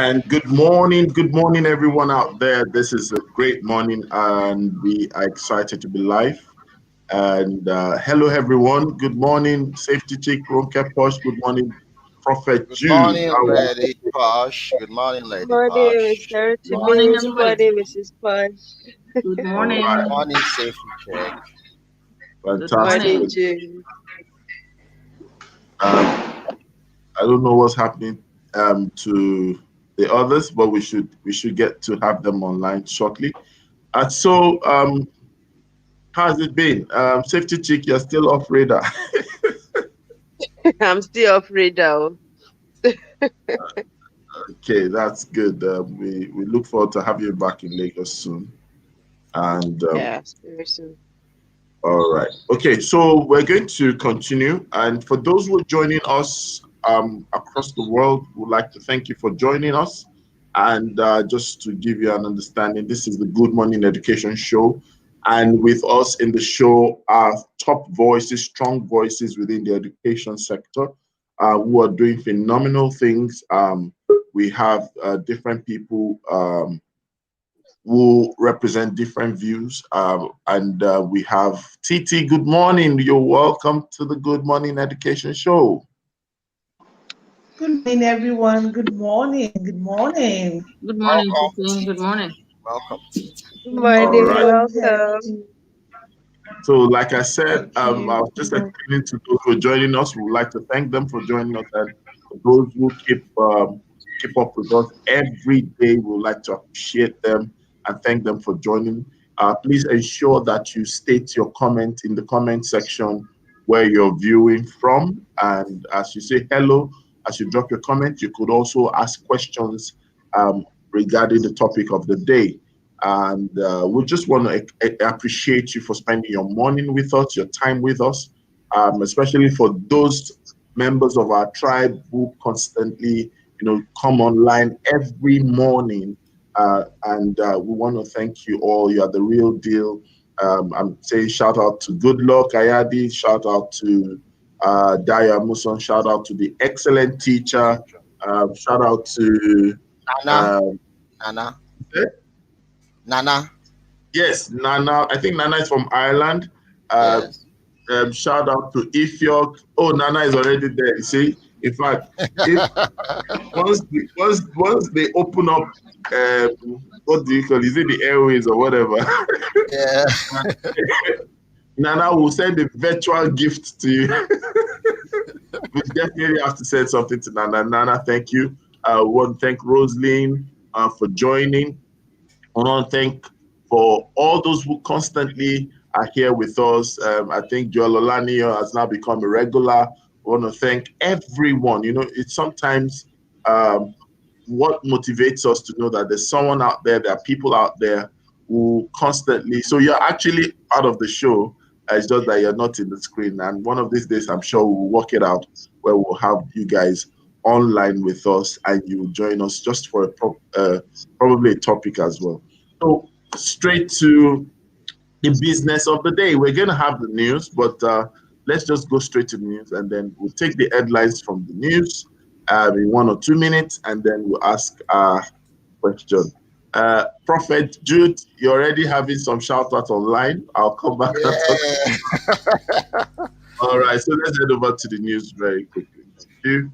And good morning, everyone out there. This is a great morning, and we are excited to be live. And hello, everyone. Good morning, Safety Chick, Ronke Posh. Good morning, Prophet Good Jude. morning, How are Lady Posh. Good morning, Lady Morning, Posh. Mr. Good Good morning, Tibu. morning, Good everybody. morning, Mrs. Punch. Good all good right? morning. morning, Safety Check. Good Fantastic. Morning, morning. June. Um, I don't know what's happening to the others, but we should get to have them online shortly. So, how's it been? Safety Chick, you're still off radar. I'm still afraid now. Okay, that's good. We look forward to having you back in Lagos soon. And Yes, very soon. all right, okay. So we're going to continue. And for those who are joining us across the world, we'd like to thank you for joining us. And just to give you an understanding, this is the Good Morning Education Show. And with us in the show are top voices, strong voices within the education sector who are doing phenomenal things. We have different people who represent different views. And we have TT. Good morning. You're welcome to the Good Morning Education Show. Good morning, everyone. Good morning. Good morning. Good morning, Welcome, Tiffany. Good TT. morning. Welcome, TT. Good Good All morning, right. morning. Happy welcome. So, like I said, Thank I you. was just explaining to those who are joining us. We would like to thank them for joining us, and for those who keep up with us every day, we would like to appreciate them and thank them for joining. Please ensure that you state your comment in the comment section where you're viewing from, and as you say hello, as you drop your comment, you could also ask questions regarding the topic of the day. And we just want to appreciate you for spending your morning with us, your time with us, especially for those members of our tribe who constantly, come online every morning. And we want to thank you all. You are the real deal. I'm saying shout out to Good Luck Ayadi, shout out to Daya Muson, shout out to the excellent teacher, shout out to Nana, um, Nana, eh, Nana. yes, Nana. I think Nana is from Ireland. Uh, Yes. Shout out to Ifyok. Oh, Nana is already there. You see, in fact, if once they open up, what do you call it? Is it the airways or whatever? Yeah. Nana will send a virtual gift to you. We definitely have to send something to Nana. Nana, thank you. We want to thank Rosaline for joining. I want to thank for all those who constantly are here with us. I think Joel Olanio has now become a regular. I want to thank everyone. It's sometimes what motivates us to know that there's someone out there, there are people out there who constantly. So you're actually part of the show. It's just that you're not in the screen. And one of these days, I'm sure we'll work it out where we'll have you guys online with us and you will join us just for probably a topic as well. So straight to the business of the day. We're going to have the news, but let's just go straight to the news and then we'll take the headlines from the news in 1 or 2 minutes and then we'll ask our question. Prophet Jude, you're already having some shout outs online. I'll come back and talk. Yeah. All right, so let's head over to the news very quickly. Thank you.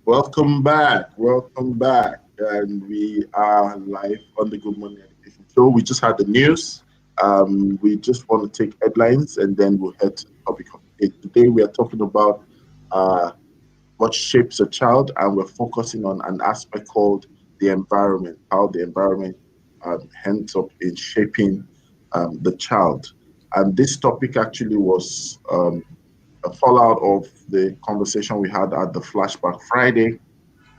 Welcome back. Welcome back. And we are live on the Good Morning Education Show. We just had the news. We just want to take headlines and then we'll head to the topic of the day. Today we are talking about what shapes a child, and we're focusing on an aspect called the environment, how the environment ends up in shaping the child. And this topic actually was a fallout of the conversation we had at the Flashback Friday.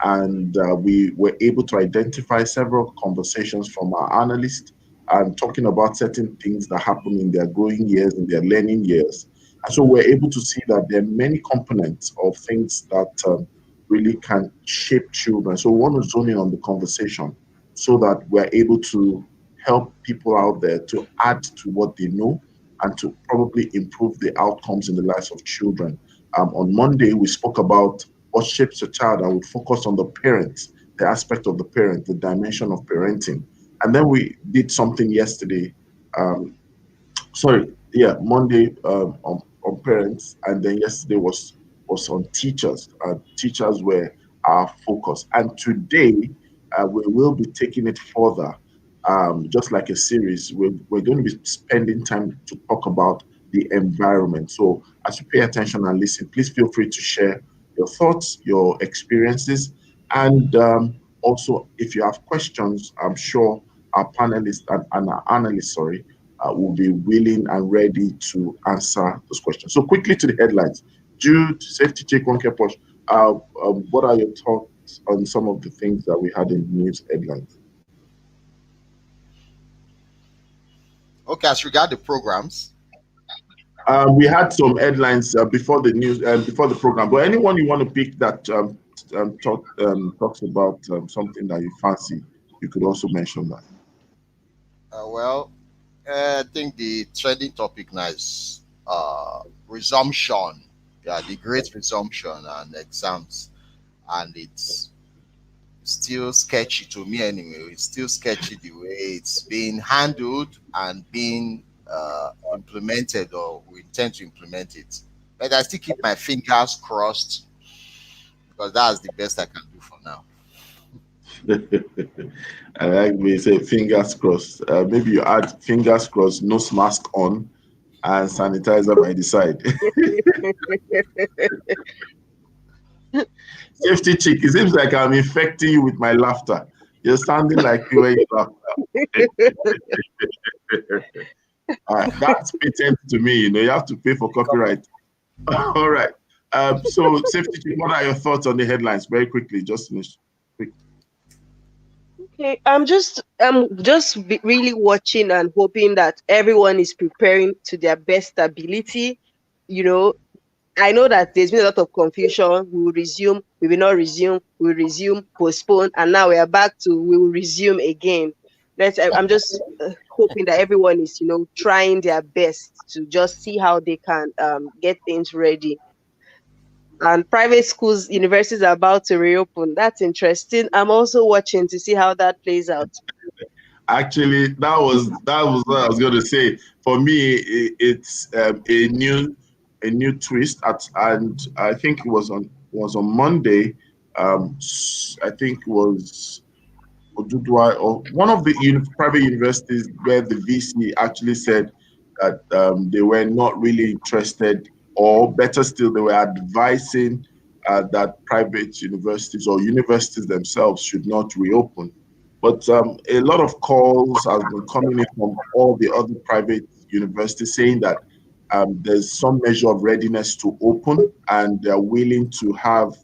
And we were able to identify several conversations from our analysts and talking about certain things that happen in their growing years, in their learning years. And so we're able to see that there are many components of things that really can shape children. So we want to zone in on the conversation so that we're able to help people out there to add to what they know and to probably improve the outcomes in the lives of children. On Monday, we spoke about what shapes a child, and we focus on the parents, the aspect of the parent, the dimension of parenting. And then we did something yesterday, Monday on parents, and then yesterday was on teachers. Teachers were our focus. And today, we will be taking it further, just like a series. We're going to be spending time to talk about the environment. So as you pay attention and listen, please feel free to share your thoughts, your experiences, and also if you have questions, I'm sure our panelists and our analysts, will be willing and ready to answer those questions. So quickly to the headlines. Jude, safety check, one care push. What are your thoughts on some of the things that we had in the news headlines? Okay, as regard the programs. We had some headlines before the news, before the program. But anyone you want to pick that talks about something that you fancy, you could also mention that. I think the trending topic now is resumption. Yeah, the great resumption and exams, and it's still sketchy to me anyway. It's still sketchy the way it's being handled and being implemented, or we intend to implement it. But I still keep my fingers crossed because that's the best I can do for now. I like me say fingers crossed. Maybe you add fingers crossed, nose mask on, and sanitizer by the side. Safety chick, it seems like I'm infecting you with my laughter. You're sounding like you when you laugh. That's patent to me. You have to pay for copyright. All right. So, safety chick, what are your thoughts on the headlines? Very quickly, just quick. Okay, I'm just really watching and hoping that everyone is preparing to their best ability. I know that there's been a lot of confusion. We will resume, we will not resume, we will resume, postpone, and now we are back to we will resume again. I'm just hoping that everyone is, trying their best to just see how they can get things ready. And private schools, universities are about to reopen. That's interesting. I'm also watching to see how that plays out. Actually, that was what I was going to say. For me, it's a new twist and I think it was on Monday. I think it was Odudua or one of the private universities where the VC actually said that they were not really interested, or better still, they were advising that private universities or universities themselves should not reopen. But a lot of calls have been coming in from all the other private universities saying that there's some measure of readiness to open, and they're willing to have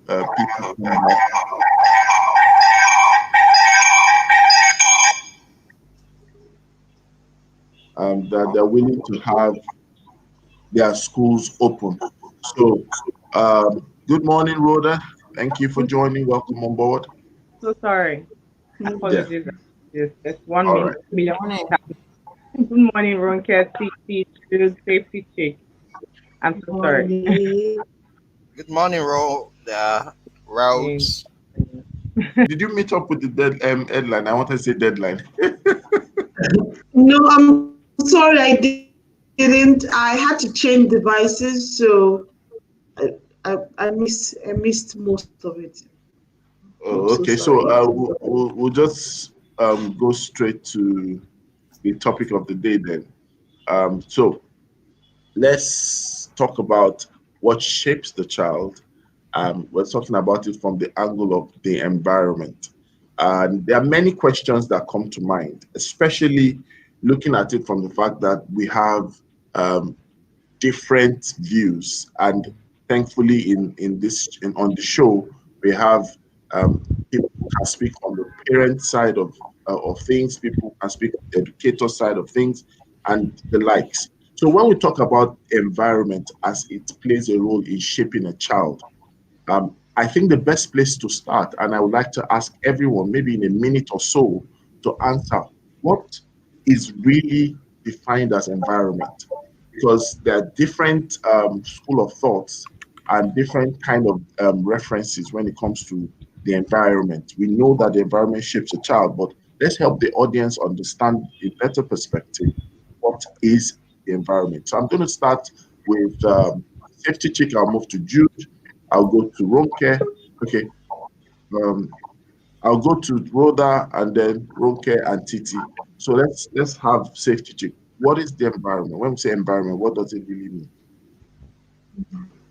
people come back. That they're willing to have their schools open. So, good morning, Rhoda. Thank you for joining. Welcome on board. So sorry. Apologies. Just 1 minute. Right. Good morning, Ronke, safety check. I'm so sorry. Good morning, Routes. Did you meet up with the headline? I want to say deadline. No, I'm sorry, I didn't. I had to change devices, so I missed most of it. Oh, okay. So we'll just go straight to the topic of the day then. So let's talk about what shapes the child. We're talking about it from the angle of the environment. And there are many questions that come to mind, especially looking at it from the fact that we have different views. And thankfully, on the show, we have people who can speak on the parent side of things, people can speak on the educator side of things, and the likes. So when we talk about environment as it plays a role in shaping a child, I think the best place to start, and I would like to ask everyone, maybe in a minute or so, to answer what is really defined as environment, because there are different school of thoughts and different kind of references when it comes to the environment. We know that the environment shapes a child, but let's help the audience understand a better perspective. What is the environment? So I'm going to start with Safety Chick. I'll move to Jude. I'll go to Ronke. Okay. I'll go to Rhoda and then Ronke and Titi. So let's have Safety Chick. What is the environment? When we say environment, what does it really mean?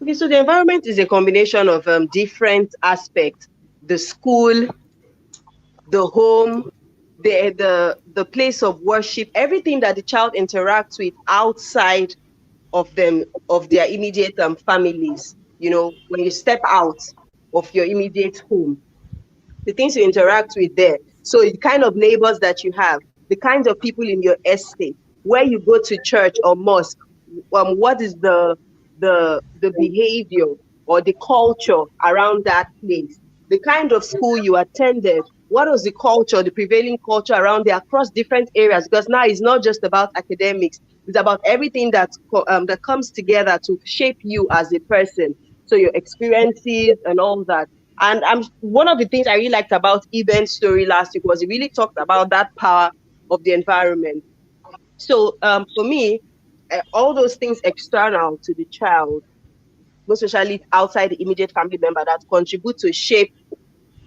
Okay, so the environment is a combination of different aspects: the school, the home, the place of worship, everything that the child interacts with outside of their immediate families. You know, when you step out of your immediate home, the things you interact with there. So the kind of neighbors that you have, the kinds of people in your estate, where you go to church or mosque, what is the behavior or the culture around that place, the kind of school you attended, what was the culture, the prevailing culture around there across different areas, because now it's not just about academics, it's about everything that comes together to shape you as a person. So your experiences and all that. And one of the things I really liked about Eben's story last week was he really talked about that power of the environment. So for me, all those things external to the child, most especially outside the immediate family member, that contribute to shape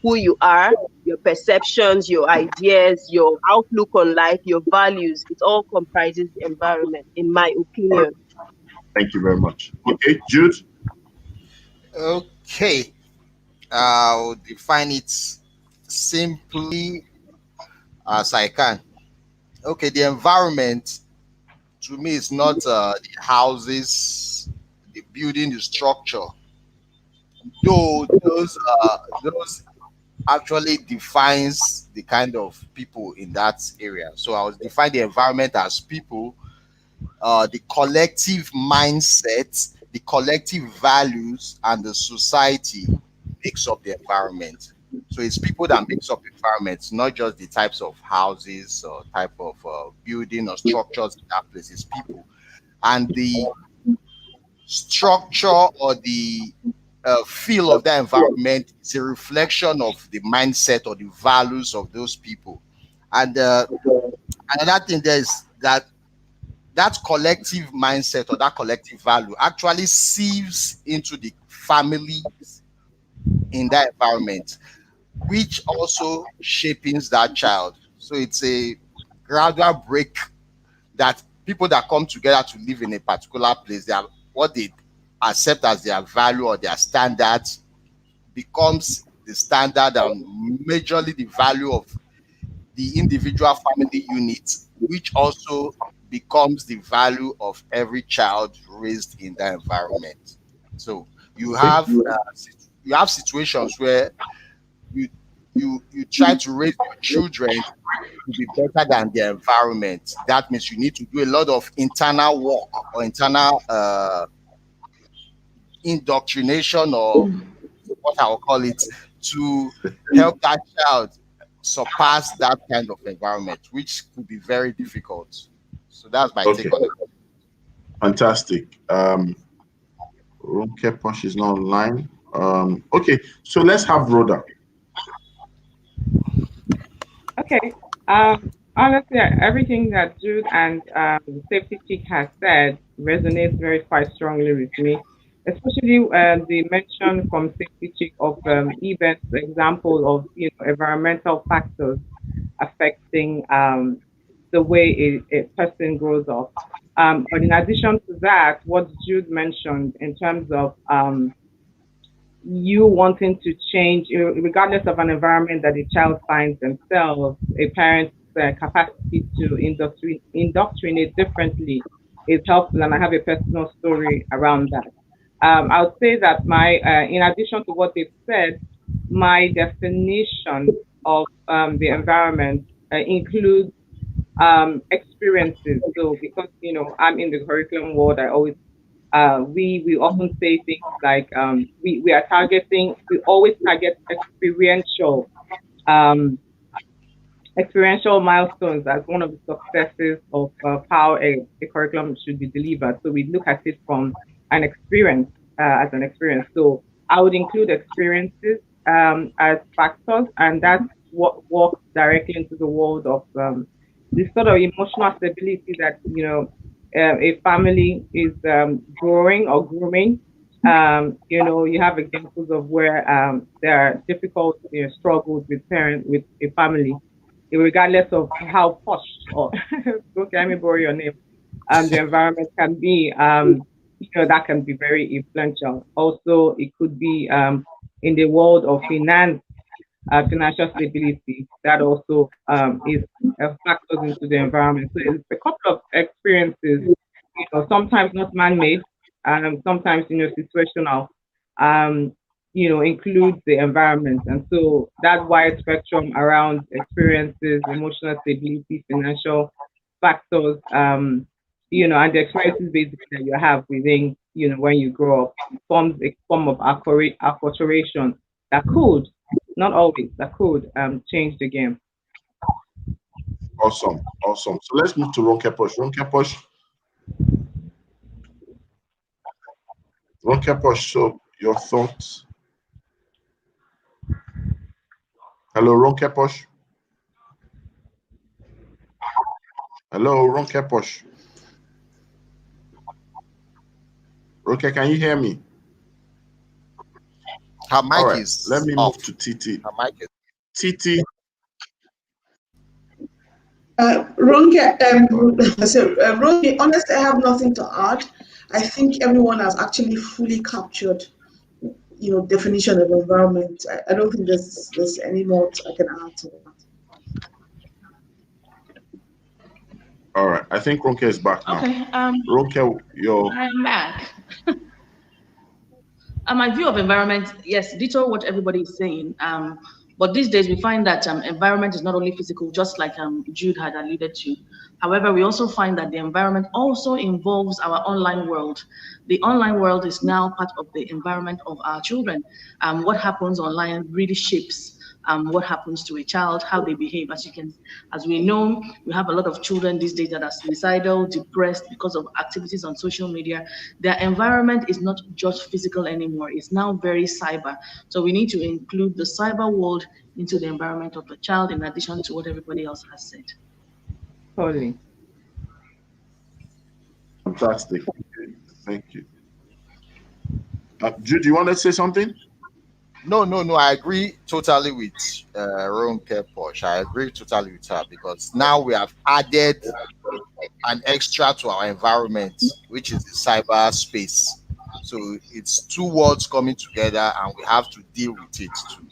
who you are, your perceptions, your ideas, your outlook on life, your values, it all comprises the environment, in my opinion. Thank you very much. Okay, Jude? Okay. I'll define it simply as I can. Okay, the environment to me is not the houses, the building, the structure. Though those actually defines the kind of people in that area. So I would define the environment as people, the collective mindset, the collective values, and the society makes up the environment. So it's people that makes up environments, not just the types of houses or type of building or structures in that place. It's people, and the structure or the feel of that environment is a reflection of the mindset or the values of those people. And another thing there is that collective mindset or that collective value actually sieves into the families in that environment, which also shapes that child. So it's a gradual break that people that come together to live in a particular place, they are what they accept as their value or their standards becomes the standard and majorly the value of the individual family unit, which also becomes the value of every child raised in that environment. So you have situations where you try to raise your children to be better than their environment. That means you need to do a lot of internal work or internal indoctrination, or what I will call it, to help that child surpass that kind of environment, which could be very difficult. So that's my take on it. Fantastic. Ronke Posh is not online. Okay, so let's have Rhoda. Okay. Honestly, everything that Jude and Safety Chick has said resonates very quite strongly with me, especially the mention from Safety Chick of events, example of environmental factors affecting the way a person grows up. But in addition to that, what Jude mentioned in terms of you wanting to change, regardless of an environment that a child finds themselves, a parent's capacity to indoctrinate differently is helpful, and I have a personal story around that. I would say that in addition to what they've said, my definition of the environment includes experiences. So because I'm in the curriculum world, I always we often say things like we always target um, experiential milestones as one of the successes of how a curriculum should be delivered. So we look at it from an experience as an experience. So I would include experiences as factors, and that's what walks directly into the world of this sort of emotional stability that a family is growing or grooming. You have examples of where there are difficult struggles with a family, regardless of how posh or okay, let me borrow your name, the environment can be. That can be very influential. Also, it could be in the world of financial stability. That also is factors into the environment. So it's a couple of experiences, sometimes not man-made, sometimes situational. Includes the environment. And so that wide spectrum around experiences, emotional stability, financial factors, and the experiences basically that you have within, when you grow up, forms a form of acculturation that could, not always, that could change the game. Awesome. So let's move to Ronkeposh. Ronkeposh, so your thoughts. Hello, Ronkeposh. Hello, Ronkeposh. Ronke, can you hear me? Her mic All right, is let me off. move to TT. Her mic is TT. Ronke, honestly, I have nothing to add. I think everyone has actually fully captured, definition of environment. I don't think there's any more I can add to that. All right, I think Ronke is back now. Okay. Ronke, I'm back. My view of environment, yes, ditto what everybody is saying. But these days we find that environment is not only physical, just like Jude had alluded to. However, we also find that the environment also involves our online world. The online world is now part of the environment of our children. What happens online really shapes what happens to a child, how they behave. As we know, we have a lot of children these days that are suicidal, depressed because of activities on social media. Their environment is not just physical anymore. It's now very cyber. So we need to include the cyber world into the environment of the child, in addition to what everybody else has said. Totally. fantastic. Thank you. Jude, you want to say something? No. I agree totally with Ronkeposh. I agree totally with her, because now we have added an extra to our environment, which is the cyber space. So it's two worlds coming together, and we have to deal with it too.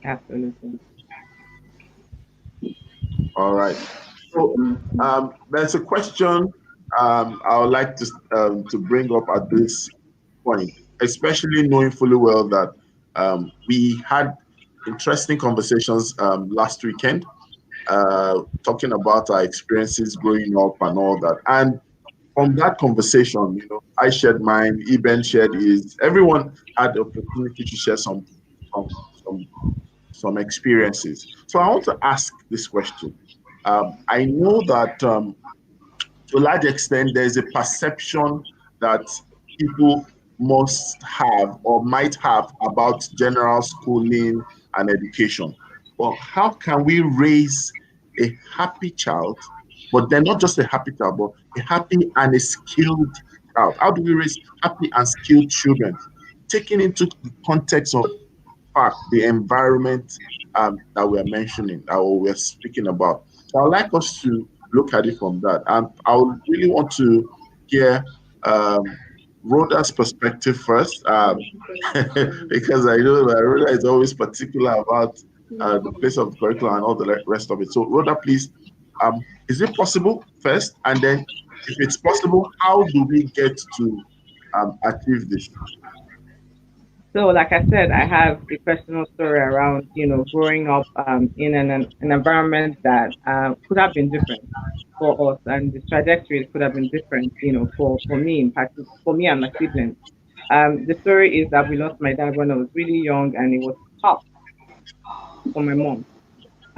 Absolutely. All right. So there's a question I would like to bring up at this point, especially knowing fully well that we had interesting conversations last weekend, talking about our experiences growing up and all that. And from that conversation, I shared mine, Eben shared his. Everyone had the opportunity to share some experiences. So I want to ask this question. I know that to a large extent, there's a perception that people must have or might have about general schooling and education. But how can we raise a happy child, but then not just a happy child, but a happy and a skilled out? How do we raise happy and skilled children? Taking into the context of fact, the environment that we're mentioning, that we're speaking about. So I'd like us to look at it from that. And I would really want to hear Rhoda's perspective first, because I know that Rhoda is always particular about the place of the curriculum and all the rest of it. So, Rhoda, please, is it possible first? And then, if it's possible, how do we get to achieve this? So, like I said, I have a personal story around, growing up in an environment that could have been different for us, and the trajectory could have been different, for me, in fact, for me and my siblings. The story is that we lost my dad when I was really young, and it was tough for my mom.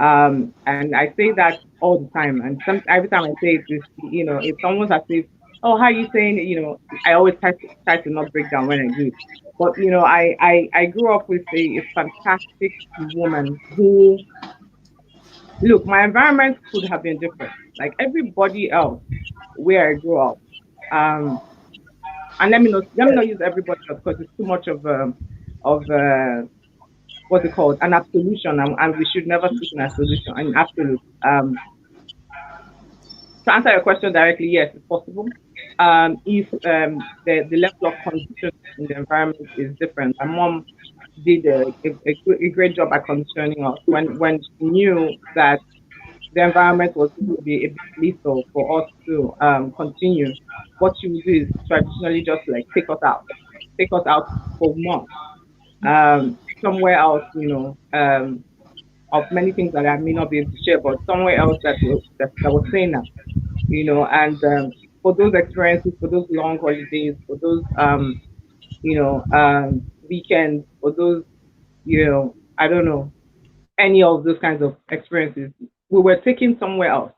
And I say that all the time, and every time I say it, it's almost as if, oh, how are you saying it? I always try to not break down when I do it. But I grew up with a fantastic woman who, look, my environment could have been different, like everybody else where I grew up. And let me not use everybody else because it's too much of what's it called, an absolution, and we should never speak in absolution, an absolute. To answer your question directly, yes, it's possible. If the level of condition in the environment is different. My mom did a great job at conditioning us when she knew that the environment was going to be a bit lethal for us to continue. What she would do is traditionally just like take us out for months, somewhere else, of many things that I may not be able to share, but somewhere else that was saying that, and for those experiences, for those long holidays, for those weekends, for those, I don't know, any of those kinds of experiences, we were taken somewhere else.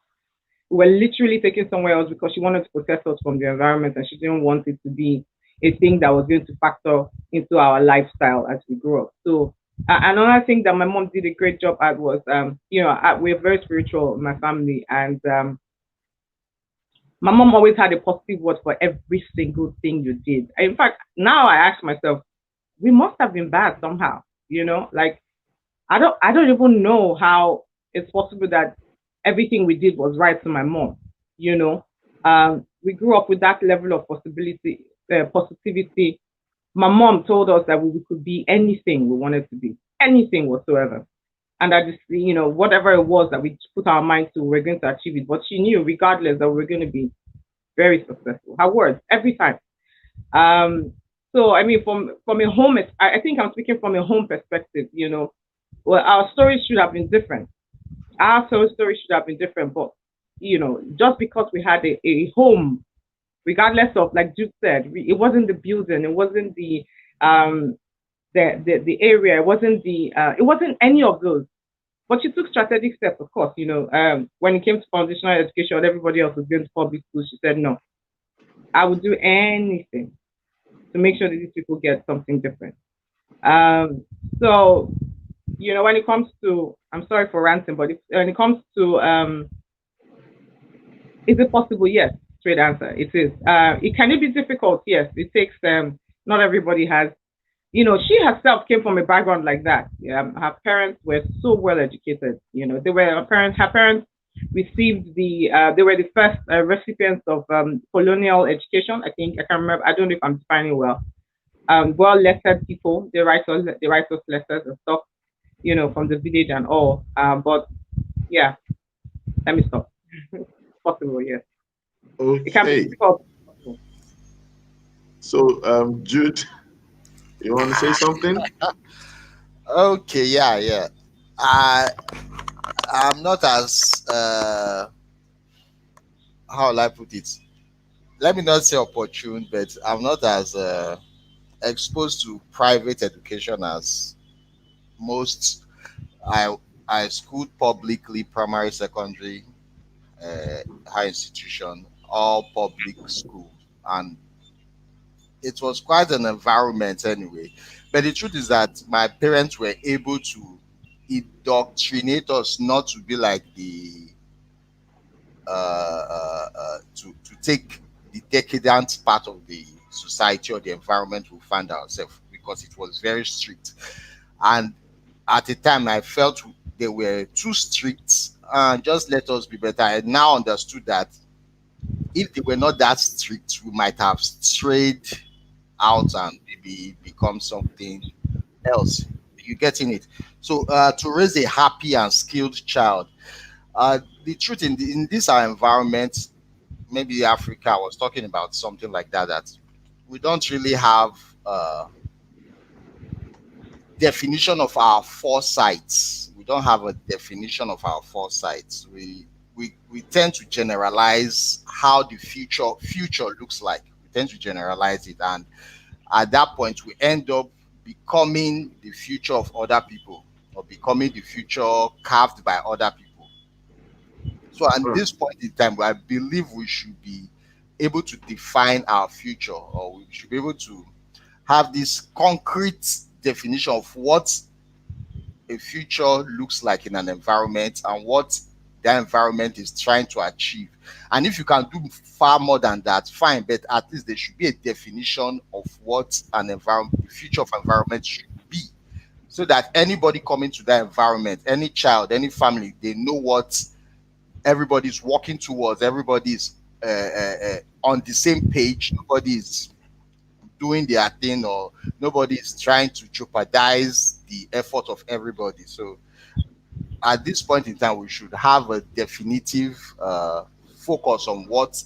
We were literally taken somewhere else because she wanted to protect us from the environment, and she didn't want it to be a thing that was going to factor into our lifestyle as we grow up. So another thing that my mom did a great job at was, we're very spiritual in my family, and my mom always had a positive word for every single thing you did. In fact, now I ask myself, we must have been bad somehow, like I don't even know how it's possible that everything we did was right to my mom. We grew up with that level of positivity. My mom told us that we could be anything we wanted to be, anything whatsoever. And that is, whatever it was that we put our mind to, we're going to achieve it. But she knew, regardless, that we're going to be very successful. Her words, every time. So, I mean, from a home, I think I'm speaking from a home perspective, well, our stories should have been different. Our story should have been different, but, just because we had a home, regardless of, like Jude said, it wasn't the building, it wasn't the area, it wasn't any of those. But she took strategic steps, of course. When it came to foundational education, everybody else was going to public school. She said, no, I would do anything to make sure that these people get something different. So, when it comes to, I'm sorry for ranting, but when it comes to, is it possible? Yes, straight answer. It is. Can it be difficult? Yes, it takes. Not everybody has. She herself came from a background like that. Her parents were so well educated. They were her parents received they were the first recipients of colonial education. I think I can remember. I don't know if I'm defining well. Well lettered people. They write us letters and stuff. From the village and all. But yeah, let me stop. Possible, yes. Okay. It can be difficult. So, Jude, you want to say something? Okay, yeah. I'm not as how will I put it? Let me not say opportune, but I'm not as exposed to private education as most. I schooled publicly, primary, secondary, high institution, all public school, and it was quite an environment anyway. But the truth is that my parents were able to indoctrinate us not to be like to take the decadent part of the society or the environment we found ourselves, because it was very strict. And at the time, I felt they were too strict and just let us be better. I now understood that if they were not that strict, we might have strayed out and maybe become something else. You getting it? So to raise a happy and skilled child, the truth in this our environment, maybe Africa, I was talking about something like that, that we don't really have definition of our foresights. We don't have a definition of our foresights. We tend to generalize how the future looks like. We tend to generalize it, and at that point we end up becoming the future of other people, or becoming the future carved by other people. So at this point in time, I believe we should be able to define our future, or we should be able to have this concrete definition of what a future looks like in an environment and what the environment is trying to achieve. And if you can do far more than that, fine, but at least there should be a definition of what an environment, the future of environment should be, so that anybody coming to that environment, any child, any family, they know what everybody's working towards. Everybody's on the same page. Nobody's doing their thing, or nobody is trying to jeopardize the effort of everybody. So at this point in time, we should have a definitive focus on what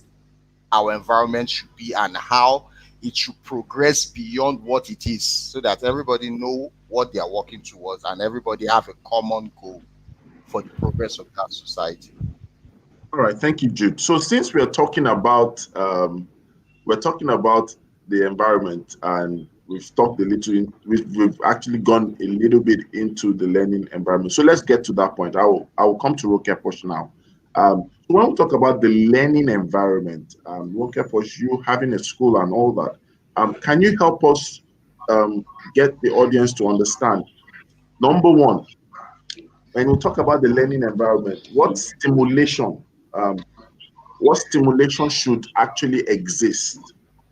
our environment should be and how it should progress beyond what it is, so that everybody know what they are working towards and everybody have a common goal for the progress of that society. All right, thank you, Jude. So since we're talking about the environment, and we've talked a little, we've actually gone a little bit into the learning environment. So let's get to that point. I will come to Rokeposh now. So when we talk about the learning environment, Rokeposh, you having a school and all that, can you help us get the audience to understand? Number one, when we talk about the learning environment, what stimulation should actually exist?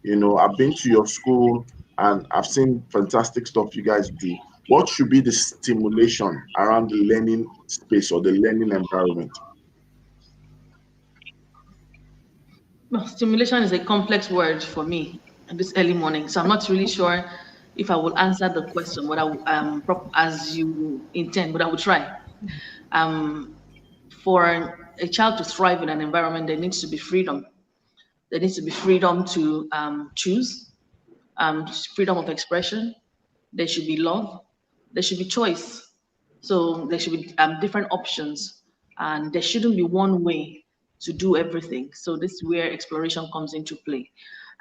You know, I've been to your school and I've seen fantastic stuff you guys do. What should be the stimulation around the learning space or the learning environment? Well, stimulation is a complex word for me this early morning, so I'm not really sure if I will answer the question, but I will, as you intend, but I will try. For a child to thrive in an environment, there needs to be freedom. There needs to be freedom to choose, freedom of expression. There should be love. There should be choice. So there should be different options, and there shouldn't be one way to do everything. So this is where exploration comes into play.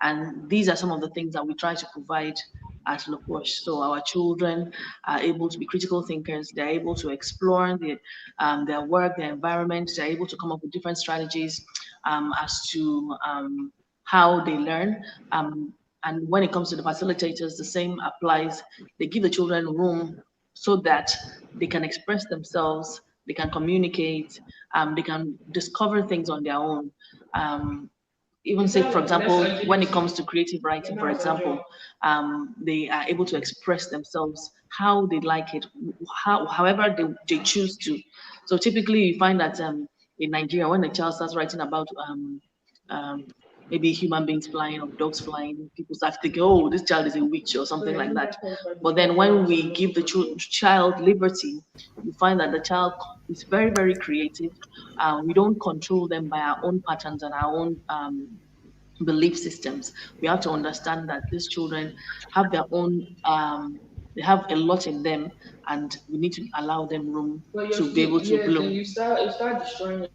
And these are some of the things that we try to provide at Loposh. So our children are able to be critical thinkers. They're able to explore their work, their environment. They're able to come up with different strategies as to how they learn. And when it comes to the facilitators, the same applies. They give the children room so that they can express themselves, they can communicate, they can discover things on their own. Even say, for example, when it comes to creative writing, for example, they are able to express themselves how they like it, however they choose to. So typically you find that in Nigeria, when a child starts writing about maybe human beings flying or dogs flying, people start thinking, oh, this child is a witch or something like that. But then when we give the child liberty, you find that the child is very, very creative. We don't control them by our own patterns and our own belief systems. We have to understand that these children have their own, they have a lot in them, and we need to allow them room to be able to bloom. You start destroying.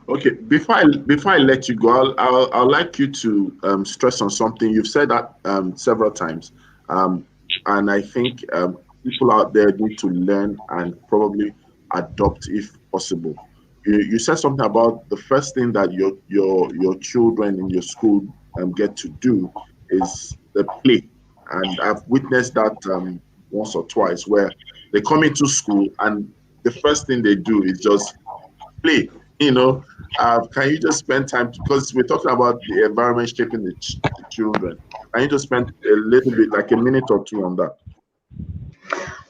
Okay, before I let you go, I'd like you to stress on something. You've said that several times, and I think people out there need to learn and probably adopt if possible. You said something about the first thing that your children in your school get to do is the play, and I've witnessed that once or twice, where they come into school and the first thing they do is just play. You know, can you just spend time, because we're talking about the environment shaping the children. Can you just spend a little bit, like a minute or two on that?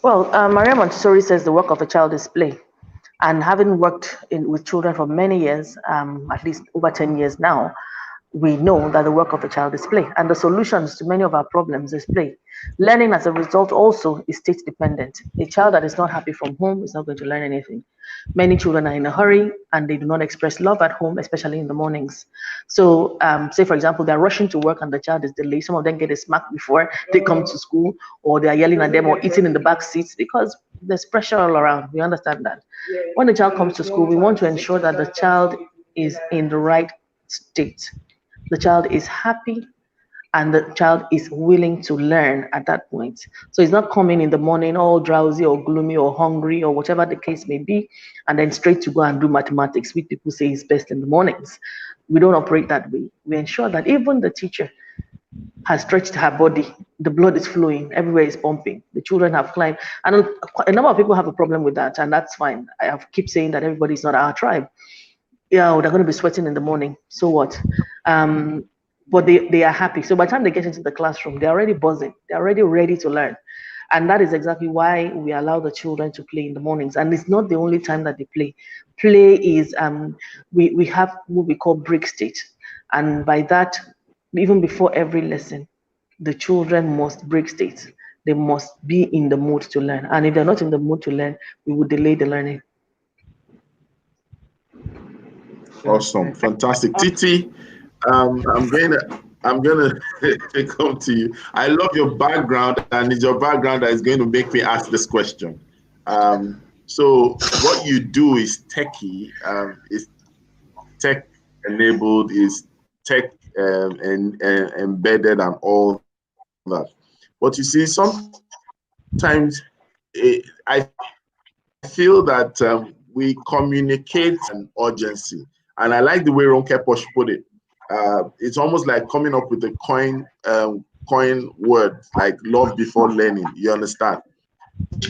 Well, Maria Montessori says the work of a child is play. And having worked with children for many years, at least over 10 years now, we know that the work of a child is play. And the solutions to many of our problems is play. Learning as a result also is state dependent. A child that is not happy from home is not going to learn anything. Many children are in a hurry and they do not express love at home, especially in the mornings. So, say for example, they're rushing to work and the child is delayed. Some of them get a smack before they come to school, or they are yelling at them or eating in the back seats because there's pressure all around. We understand that. When the child comes to school, we want to ensure that the child is in the right state. The child is happy and the child is willing to learn at that point. So it's not coming in the morning all drowsy or gloomy or hungry or whatever the case may be, and then straight to go and do mathematics, which people say is best in the mornings. We don't operate that way. We ensure that even the teacher has stretched her body, the blood is flowing, everywhere is pumping, the children have climbed. And a number of people have a problem with that, and that's fine. I keep saying that everybody's not our tribe. Yeah, they're going to be sweating in the morning. So what? But they are happy. So by the time they get into the classroom, they're already buzzing. They're already ready to learn. And that is exactly why we allow the children to play in the mornings. And it's not the only time that they play. Play is, we have what we call break state. And by that, even before every lesson, the children must break state. They must be in the mood to learn. And if they're not in the mood to learn, we would delay the learning. Awesome, fantastic. Titi, I'm gonna come to you. I love your background, and it's your background that is going to make me ask this question. So what you do is techie, is tech enabled, is tech and embedded and all that. But you see, sometimes I feel that we communicate an urgency. And I like the way Ronke Posh put it. It's almost like coming up with a coin word, like love before learning. You understand?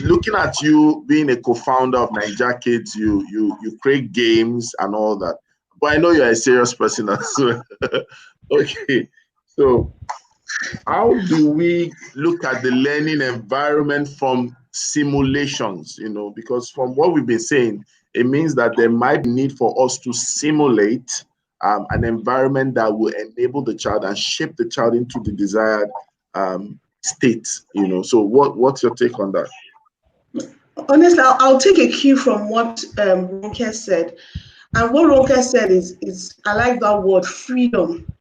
Looking at you being a co-founder of Naija Kids, you create games and all that. But I know you're a serious person as well. Okay, so how do we look at the learning environment from simulations? You know, because from what we've been saying, it means that there might be need for us to simulate an environment that will enable the child and shape the child into the desired state. You know, so what's your take on that? Honestly, I'll take a cue from what Ronke said. And what Ronke said is I like that word, freedom.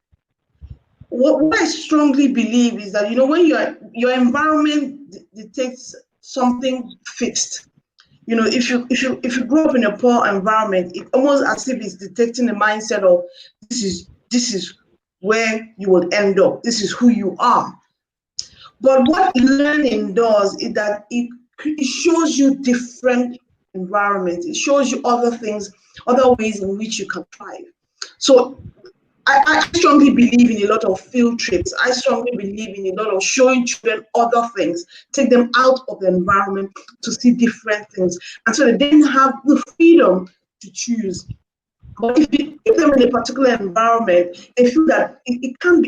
What I strongly believe is that, you know, when your environment dictates something fixed. You know, if you grow up in a poor environment, it's almost as if it's detecting the mindset of this is where you will end up. This is who you are. But what learning does is that it shows you different environments. It shows you other things, other ways in which you can thrive. So I strongly believe in a lot of field trips. I strongly believe in a lot of showing children other things, take them out of the environment to see different things. And so they then have the freedom to choose. But if you put them in a particular environment, they feel that it can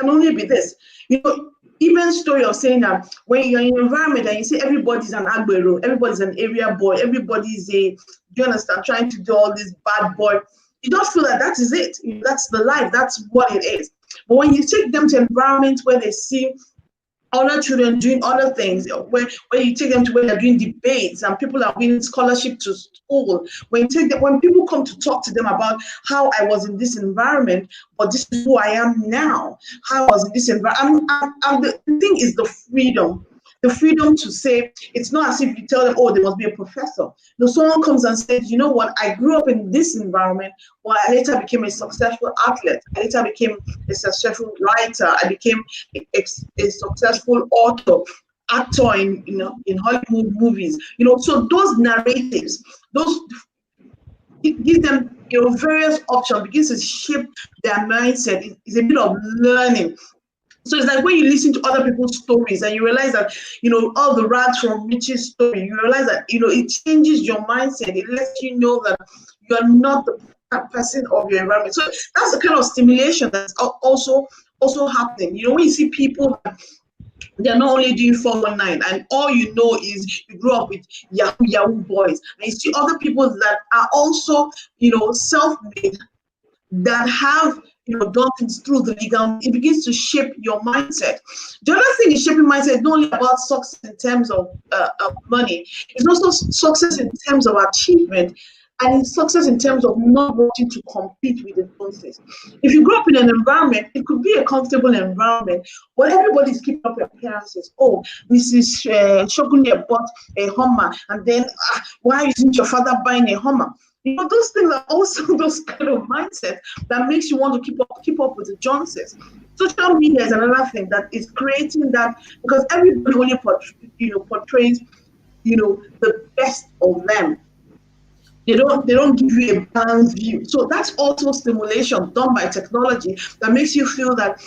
only be this. You know, even story of saying that when you're in an environment and you see everybody's an agbero, everybody's an area boy, everybody's do you understand, trying to do all this bad boy, you don't feel that that is it. That's the life. That's what it is. But when you take them to environments where they see other children doing other things, where you take them to where they're doing debates and people are winning scholarship to school, when people come to talk to them about how I was in this environment, but this is who I am now, how I was in this environment, the thing is the freedom. The freedom to say, it's not as if you tell them, oh, they must be a professor. No, someone comes and says, you know what, I grew up in this environment, but I later became a successful athlete. I later became a successful writer. I became a successful author, actor in Hollywood movies. You know, so those narratives, it gives them various options, begins to shape their mindset. It's a bit of learning. So it's like when you listen to other people's stories and you realize that, all the rags from riches story, you realize that, it changes your mindset. It lets you know that you are not the person of your environment. So that's the kind of stimulation that's also happening. When you see people, they're not only doing 419 and all you know is you grew up with Yahoo boys, and you see other people that are also, self-made, that have done things through the legal. It begins to shape your mindset. The other thing is shaping mindset, not only about success in terms of money, it's also success in terms of achievement, and it's success in terms of not wanting to compete with the nonsense. If you grow up in an environment, it could be a comfortable environment, but everybody's keeping up appearances. Oh, Mrs. Shogunia bought a Hummer, and then why isn't your father buying a Hummer? Those things are also those kind of mindset that makes you want to keep up with the Joneses. Social media is another thing that is creating that, because everybody only portrays the best of them. They don't give you a balanced view. So that's also stimulation done by technology that makes you feel that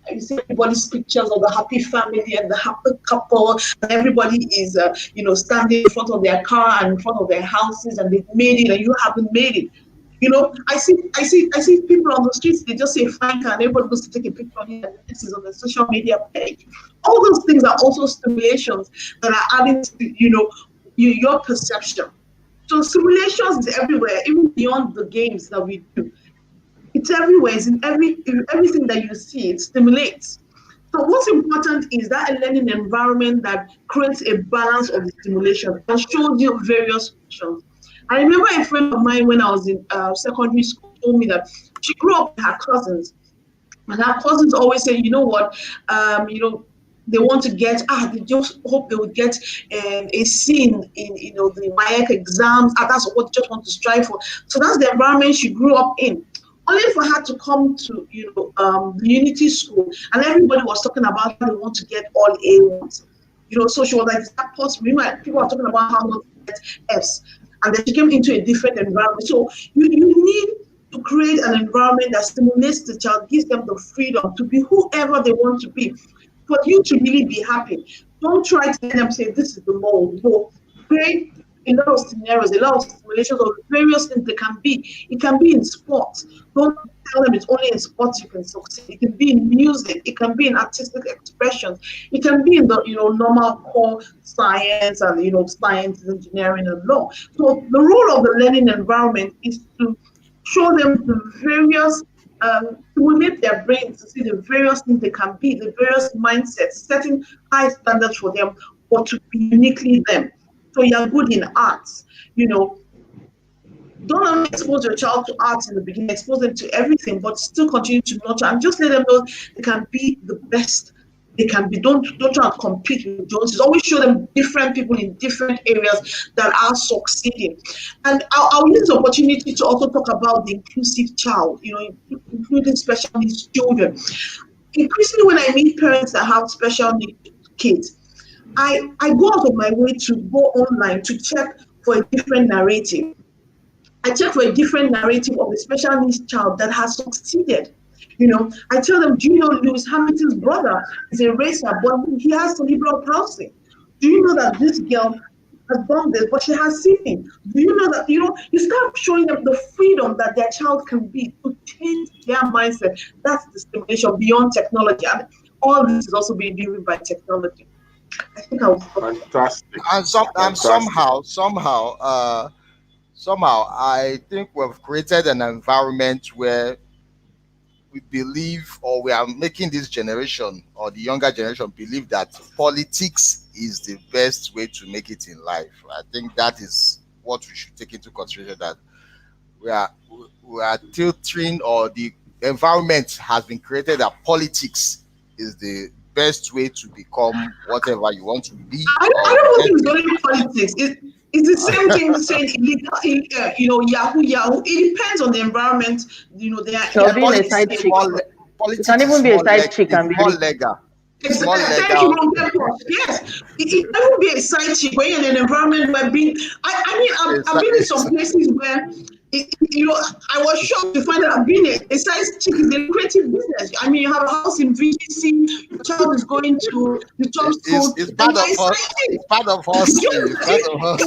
you see everybody's pictures of the happy family and the happy couple, and everybody is standing in front of their car and in front of their houses, and they've made it and you haven't made it. I see people on the streets, they just say fine car and everybody goes to take a picture of it, and this is on the social media page. All those things are also stimulations that are adding to your perception. So simulations is everywhere, even beyond the games that we do. It's everywhere. It's in everything that you see. It stimulates. So what's important is that learning environment that creates a balance of the stimulation and shows you various options. I remember a friend of mine when I was in secondary school told me that she grew up with her cousins, and her cousins always say, they want to get, they just hope they would get a C in the WAEC exams. That's what they just want to strive for. So that's the environment she grew up in. Only for her to come to, the Unity School, and everybody was talking about how they want to get all A1s. So she was like, is that possible? People are talking about how not to get Fs. And then she came into a different environment. So you need to create an environment that stimulates the child, gives them the freedom to be whoever they want to be. For you to really be happy, don't try to let them say this is the mold. No, create a lot of scenarios, a lot of simulations of various things they can be. It can be in sports. Don't tell them it's only in sports you can succeed. It can be in music. It can be in artistic expressions. It can be in the normal core science and science, engineering, and law. So the role of the learning environment is to show them the various. Stimulate their brains to see the various things they can be, the various mindsets, setting high standards for them, or to be uniquely them. So you're good in arts, don't only expose your child to arts in the beginning, expose them to everything, but still continue to nurture and just let them know they can be the best they can be. Don't try to compete with Joneses. Always show them different people in different areas that are succeeding. And I'll use the opportunity to also talk about the inclusive child, including special needs children. Increasingly, when I meet parents that have special needs kids, I go out of my way to go online to check for a different narrative. I check for a different narrative of a special needs child that has succeeded. I tell them, do you know Lewis Hamilton's brother is a racer, but he has cerebral palsy? Do you know that this girl has done this, but she has seen? Do you know that, you start showing them the freedom that their child can be to change their mindset. That's the stimulation beyond technology. And all this is also being driven by technology. I think I was fantastic. And somehow, I think we've created an environment where we believe, or we are making this generation or the younger generation believe that politics is the best way to make it in life. I think that is what we should take into consideration, that we are tilting, or the environment has been created that politics is the best way to become whatever you want to be. I don't think it's only politics. It's the same thing saying Yahoo. It depends on the environment. Being a side chick. It can even be a side chick and be more legal. It's more legal. Yes, it can even be a side chick when you're in an environment where I've been in some places where you know, I was shocked to find out being a size chick is a lucrative business. I mean, you have a house in VGC, your child is going to the top school. It's part of us. It's part of us. It's part of us.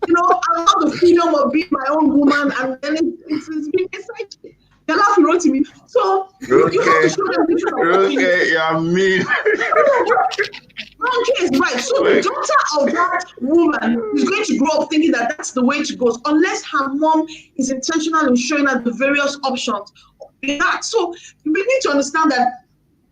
You know, I love the freedom of being my own woman, and then it's being a side chick. They're laughing wrote to me. So you have to show them Okay, yeah, me. Okay, is right. So the daughter of that woman is going to grow up thinking that that's the way to go, unless her mom is intentional in showing her the various options. So we need to understand that,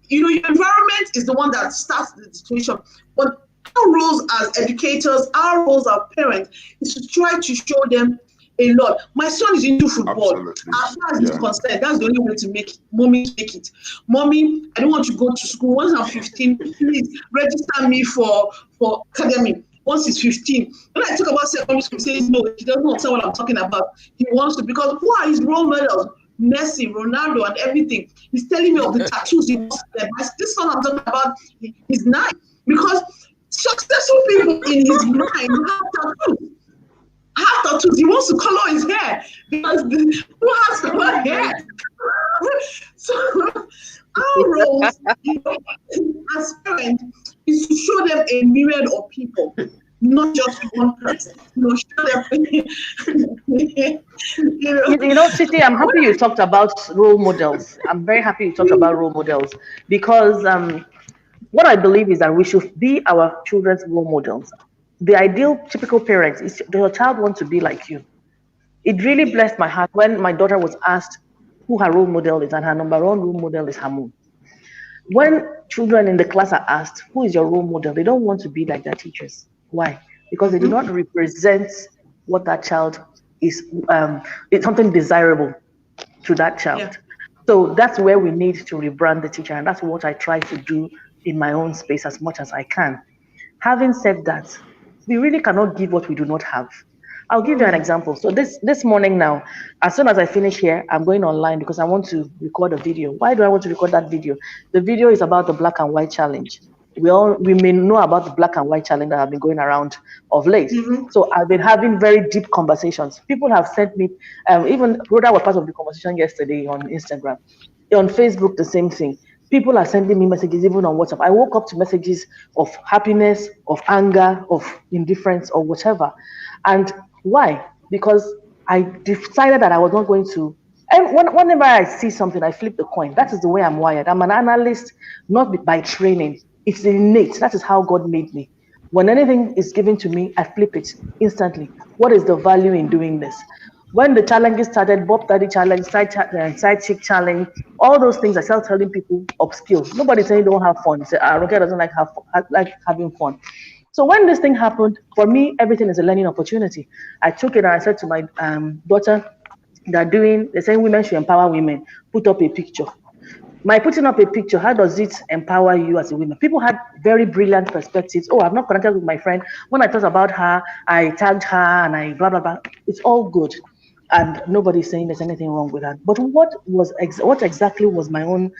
you know, your environment is the one that starts the situation. But our roles as educators, our roles as parents, is to try to show them a lot. My son is into football. Absolutely. As far as he's concerned, that's the only way to make it. Mommy, I don't want to go to school. Once I'm 15, please register me for academy. Once he's 15. When I talk about secondary school, he says no, he doesn't understand what I'm talking about. He wants to, because who are his role models? Messi, Ronaldo, and everything. He's telling me of the tattoos he wants to get. This son I'm talking about, he's 9. Because successful people in his mind have tattoos. He wants to color his hair because who has color hair? So our roles, you know, as parents, is to show them a myriad of people, not just one person. You know, show them. You know, Titi, I'm happy you talked about role models. I'm very happy you talked about role models, because what I believe is that we should be our children's role models. The ideal typical parent is your child wants to be like you. It really blessed my heart when my daughter was asked who her role model is, and her number one role model is her mom. When children in the class are asked, who is your role model? They don't want to be like their teachers. Why? Because they do not represent what that child is. It's something desirable to that child. Yeah. So that's where we need to rebrand the teacher, and that's what I try to do in my own space as much as I can. Having said that, we really cannot give what we do not have. I'll give you an example. So this morning now, as soon as I finish here, I'm going online because I want to record a video. Why do I want to record that video? The video is about the Black and White Challenge. We may know about the Black and White Challenge that have been going around of late. So I've been having very deep conversations. People have sent me, even Rhoda was part of the conversation yesterday on Instagram. On Facebook, the same thing. People are sending me messages, even on WhatsApp. I woke up to messages of happiness, of anger, of indifference, or whatever. And why? Because I decided that I was not going to. And whenever I see something, I flip the coin. That is the way I'm wired. I'm an analyst, not by training. It's innate. That is how God made me. When anything is given to me, I flip it instantly. What is the value in doing this? When the challenges started, Bob Daddy Challenge, Side Chick Challenge, all those things, I started telling people upskill. Nobody's saying don't have fun. Say, Roger doesn't like having fun. So when this thing happened, for me, everything is a learning opportunity. I took it and I said to my daughter, they're saying women should empower women, put up a picture. My putting up a picture, how does it empower you as a woman? People had very brilliant perspectives. Oh, I've not connected with my friend. When I thought about her, I tagged her and I blah, blah, blah. It's all good. And nobody's saying there's anything wrong with that. But what exactly was my own,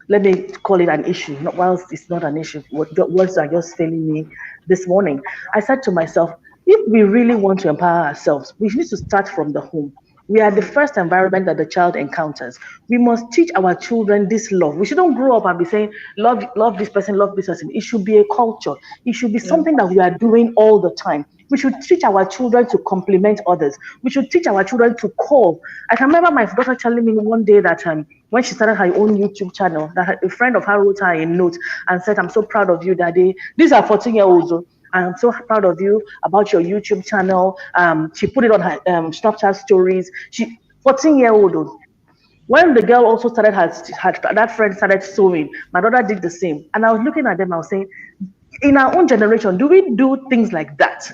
let me call it an issue, whilst it's not an issue, words are just failing me this morning. I said to myself, if we really want to empower ourselves, we need to start from the home. We are the first environment that the child encounters. We must teach our children this love. We shouldn't grow up and be saying, love this person, love this person. It should be a culture. It should be something that we are doing all the time. We should teach our children to compliment others. We should teach our children to call. I can remember my daughter telling me one day that when she started her own YouTube channel, that a friend of her wrote her a note and said, I'm so proud of you, Daddy. These are 14-year-olds. I'm so proud of you about your YouTube channel. She put it on her Snapchat stories. 14-year-old. When the girl also started that friend started sewing, my daughter did the same. And I was looking at them, I was saying, in our own generation, do we do things like that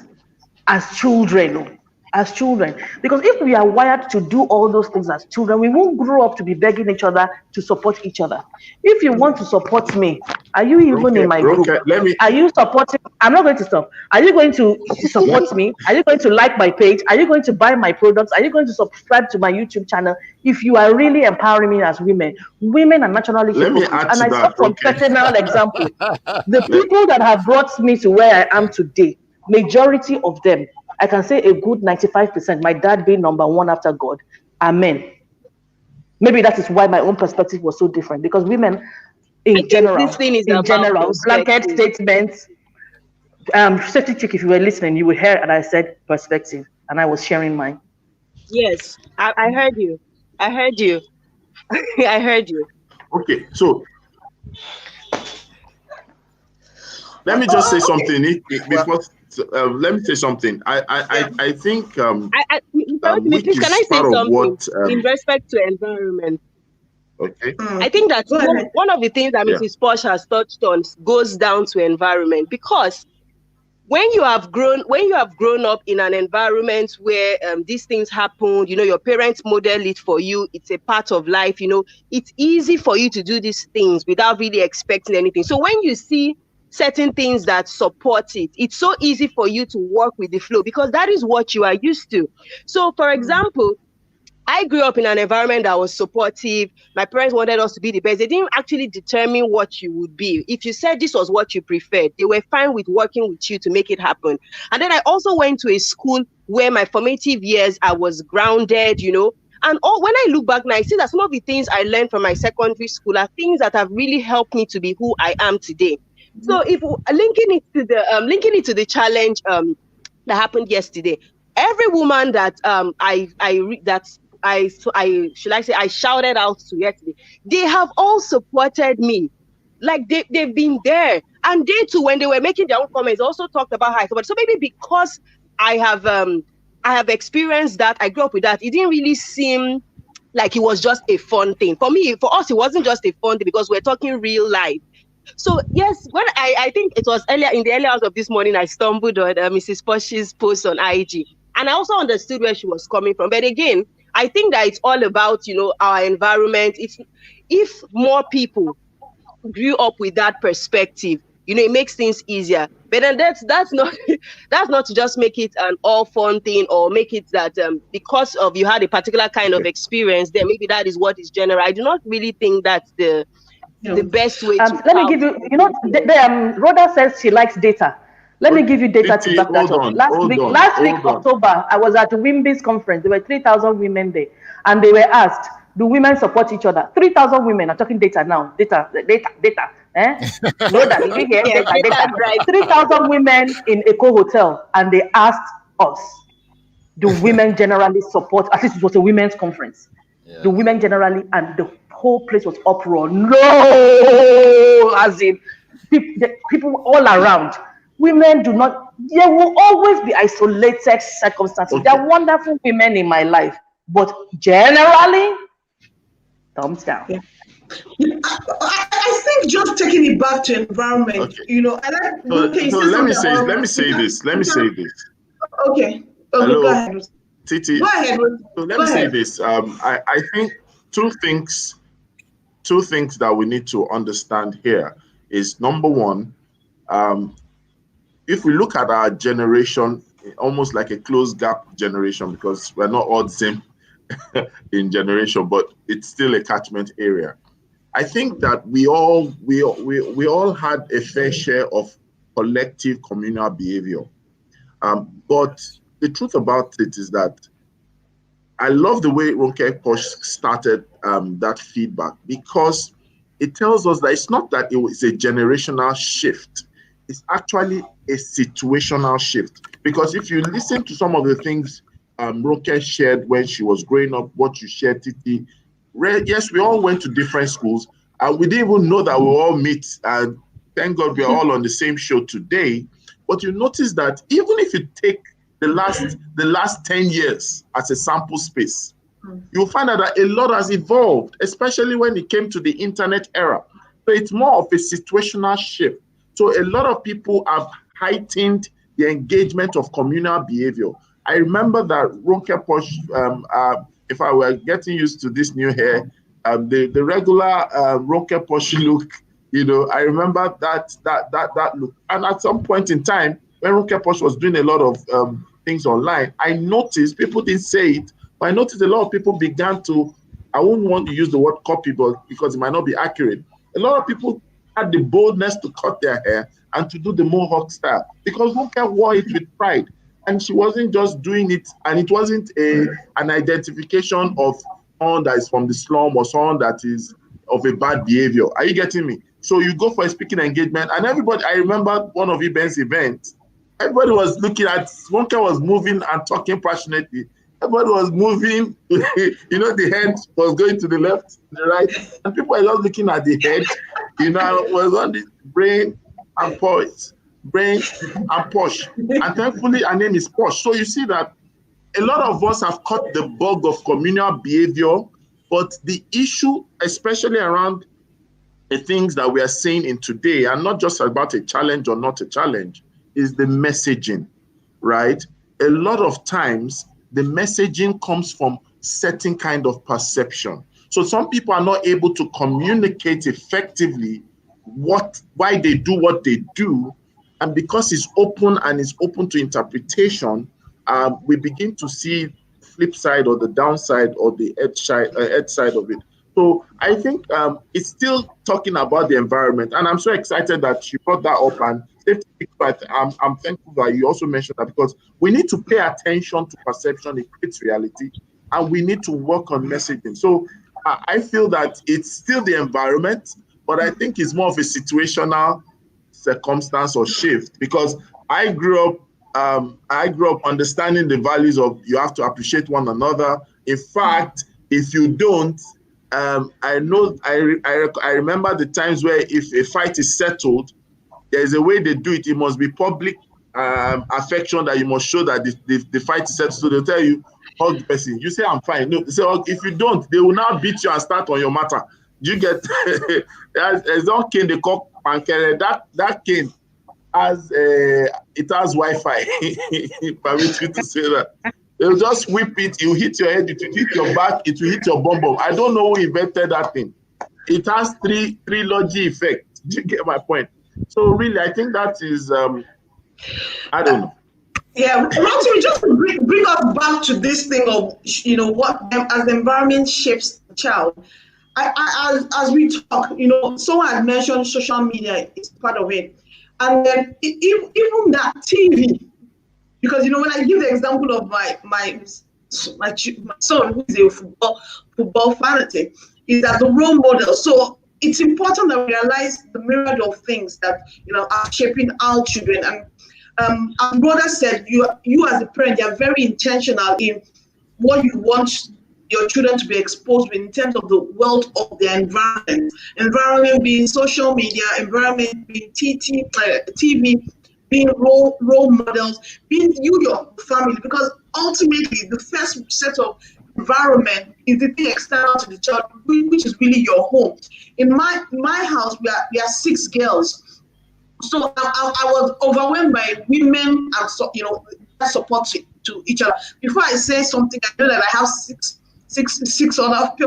as children? as children. Because if we are wired to do all those things as children, we won't grow up to be begging each other to support each other. If you want to support me, are you even in my group? Are you supporting? I'm not going to stop. Are you going to support me? Are you going to like my page? Are you going to buy my products? Are you going to subscribe to my YouTube channel? If you are really empowering me as women are naturally hypocrites. And I saw from personal example, the people that have brought me to where I am today, majority of them, I can say a good 95%, my dad being number one after God, are men. Maybe that is why my own perspective was so different, because women in general, blanket statements, safety chick, if you were listening, you would hear, and I said perspective, and I was sharing mine. Yes, I heard you. I heard you. I heard you. Okay, so let me just say something before. Let me say something. I think please, can I say something in respect to environment? Okay. I think that one of the things that Mrs. Posh has touched on goes down to environment, because when you have grown up in an environment where these things happen, your parents model it for you, it's a part of life, it's easy for you to do these things without really expecting anything. So when you see certain things that support it, it's so easy for you to work with the flow, because that is what you are used to. So for example, I grew up in an environment that was supportive. My parents wanted us to be the best. They didn't actually determine what you would be. If you said this was what you preferred, they were fine with working with you to make it happen. And then I also went to a school where my formative years, I was grounded, And when I look back now, I see that some of the things I learned from my secondary school are things that have really helped me to be who I am today. So if linking it to the challenge that happened yesterday, every woman that I shouted out to yesterday, they have all supported me. Like they've been there, and they too, when they were making their own comments, also talked about how I support. So maybe because I have experienced that, I grew up with that, it didn't really seem like it was just a fun thing. For us, it wasn't just a fun thing, because we're talking real life. So yes, when I think it was in the early hours of this morning, I stumbled on Mrs. Posh's post on IG, and I also understood where she was coming from. But again, I think that it's all about our environment. If more people grew up with that perspective, it makes things easier. But then that's not to just make it an all fun thing, or make it that because of you had a particular kind of experience, then maybe that is what is general. I do not really think that's the best way to let me give you, Rhoda says she likes data. Let me give you data to back that up. Last week, October, I was at the WIMBIS conference. There were 3,000 women there, and they were asked, do women support each other? 3,000 women. I'm talking data now. Data. Rhoda, did you hear? Data. 3,000 women in Eco Hotel, and they asked us, do women generally support, at least it was a women's conference, do women generally, and the whole place was uproar. No, as in people all around. Women do not, there will always be isolated circumstances. Okay. There are wonderful women in my life, but generally, thumbs down. Yeah. I think just taking it back to environment, okay. Let me say this. Okay. Hello. Go ahead. Titi. Go ahead. So let me say this. I think two things that we need to understand here is, number one, if we look at our generation, almost like a closed gap generation, because we're not all the same in generation, but it's still a catchment area. I think that we all had a fair share of collective communal behavior. But the truth about it is that I love the way Ronke Posh started that feedback, because it tells us that it's not that it was a generational shift. It's actually a situational shift. Because if you listen to some of the things Ronke shared when she was growing up, what you shared, Titi, yes, we all went to different schools. We didn't even know that we all meet. And thank God we are all on the same show today. But you notice that even if you take the last 10 years as a sample space, you'll find out that a lot has evolved, especially when it came to the internet era. So it's more of a situational shift. So a lot of people have heightened the engagement of communal behavior. I remember that Ronke Posh, if I were getting used to this new hair, the regular Ronke Posh look, you know, I remember that look. And at some point in time, when Ronke Posh was doing a lot of things online, I noticed, people didn't say it, but I noticed a lot of people began to, I wouldn't want to use the word copy, but because it might not be accurate. A lot of people had the boldness to cut their hair and to do the mohawk style, because Ronke wore it with pride. And she wasn't just doing it, and it wasn't an identification of someone that is from the slum or someone that is of a bad behavior. Are you getting me? So you go for a speaking engagement, and everybody, I remember one of Iben's events, everybody was looking at, Ronke was moving and talking passionately. Everybody was moving, you know, the head was going to the left, the right, and people were just looking at the head, you know, was on the brain and poise. Brain and Posh, and thankfully her name is Posh. So you see that a lot of us have caught the bug of communal behavior, but the issue, especially around the things that we are seeing in today, and not just about a challenge or not a challenge, is the messaging, right? A lot of times the messaging comes from certain kind of perception. So some people are not able to communicate effectively why they do what they do. And because it's open and it's open to interpretation, we begin to see the flip side or the downside or the edge side of it. So I think it's still talking about the environment. And I'm so excited that you brought that up. And I'm thankful that you also mentioned that, because we need to pay attention to perception. It creates reality. And we need to work on messaging. So I feel that it's still the environment, but I think it's more of a situational circumstance or shift, because I grew up understanding the values of you have to appreciate one another. In fact, if you don't, I remember the times where if a fight is settled, there's a way they do it. It must be public affection, that you must show that the fight is settled. So they'll tell you, hug the person. You say, I'm fine. No, they say, if you don't, they will now beat you and start on your matter. You get, there's no cane they call Pankere. That cane has it has Wi-Fi. Permit me to say that. They'll just whip it. You hit your head. It will hit your back. It will hit your bum bum. I don't know who invented that thing. It has three logi effect. Do you get my point? So really, I think that is I don't know. Yeah, Rotary, just to bring us back to this thing of, you know, what as the environment shapes the child. As we talk, you know, someone had mentioned social media is part of it, and then even that TV, because, you know, when I give the example of my son, who is a football fanatic, is as a role model. So it's important that we realize the myriad of things that, you know, are shaping our children. And our brother said, you as a parent, you are very intentional in what you want your children to be exposed with in terms of the wealth of their environment being social media, environment being TV, being role models, being you, your family, because ultimately the first set of environment is the thing external to the child, which is really your home. In my house, we are 6 girls, so I was overwhelmed by women and, so, you know, support to each other. Before I say something, I know that I have 5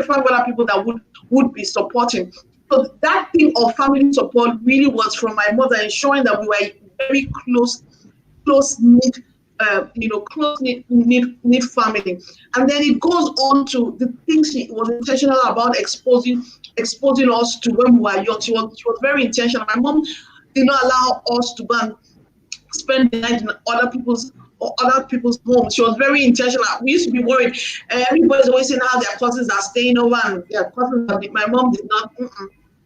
other people that would be supporting. So that thing of family support really was from my mother, ensuring that we were very close knit family. And then it goes on to the things she was intentional about exposing us to when we were young. She was very intentional. My mom did not allow us to go and spend the night in other people's homes. She was very intentional. We used to be worried. Everybody's always saying how their cousins are staying over, and their cousins are, my mom did not.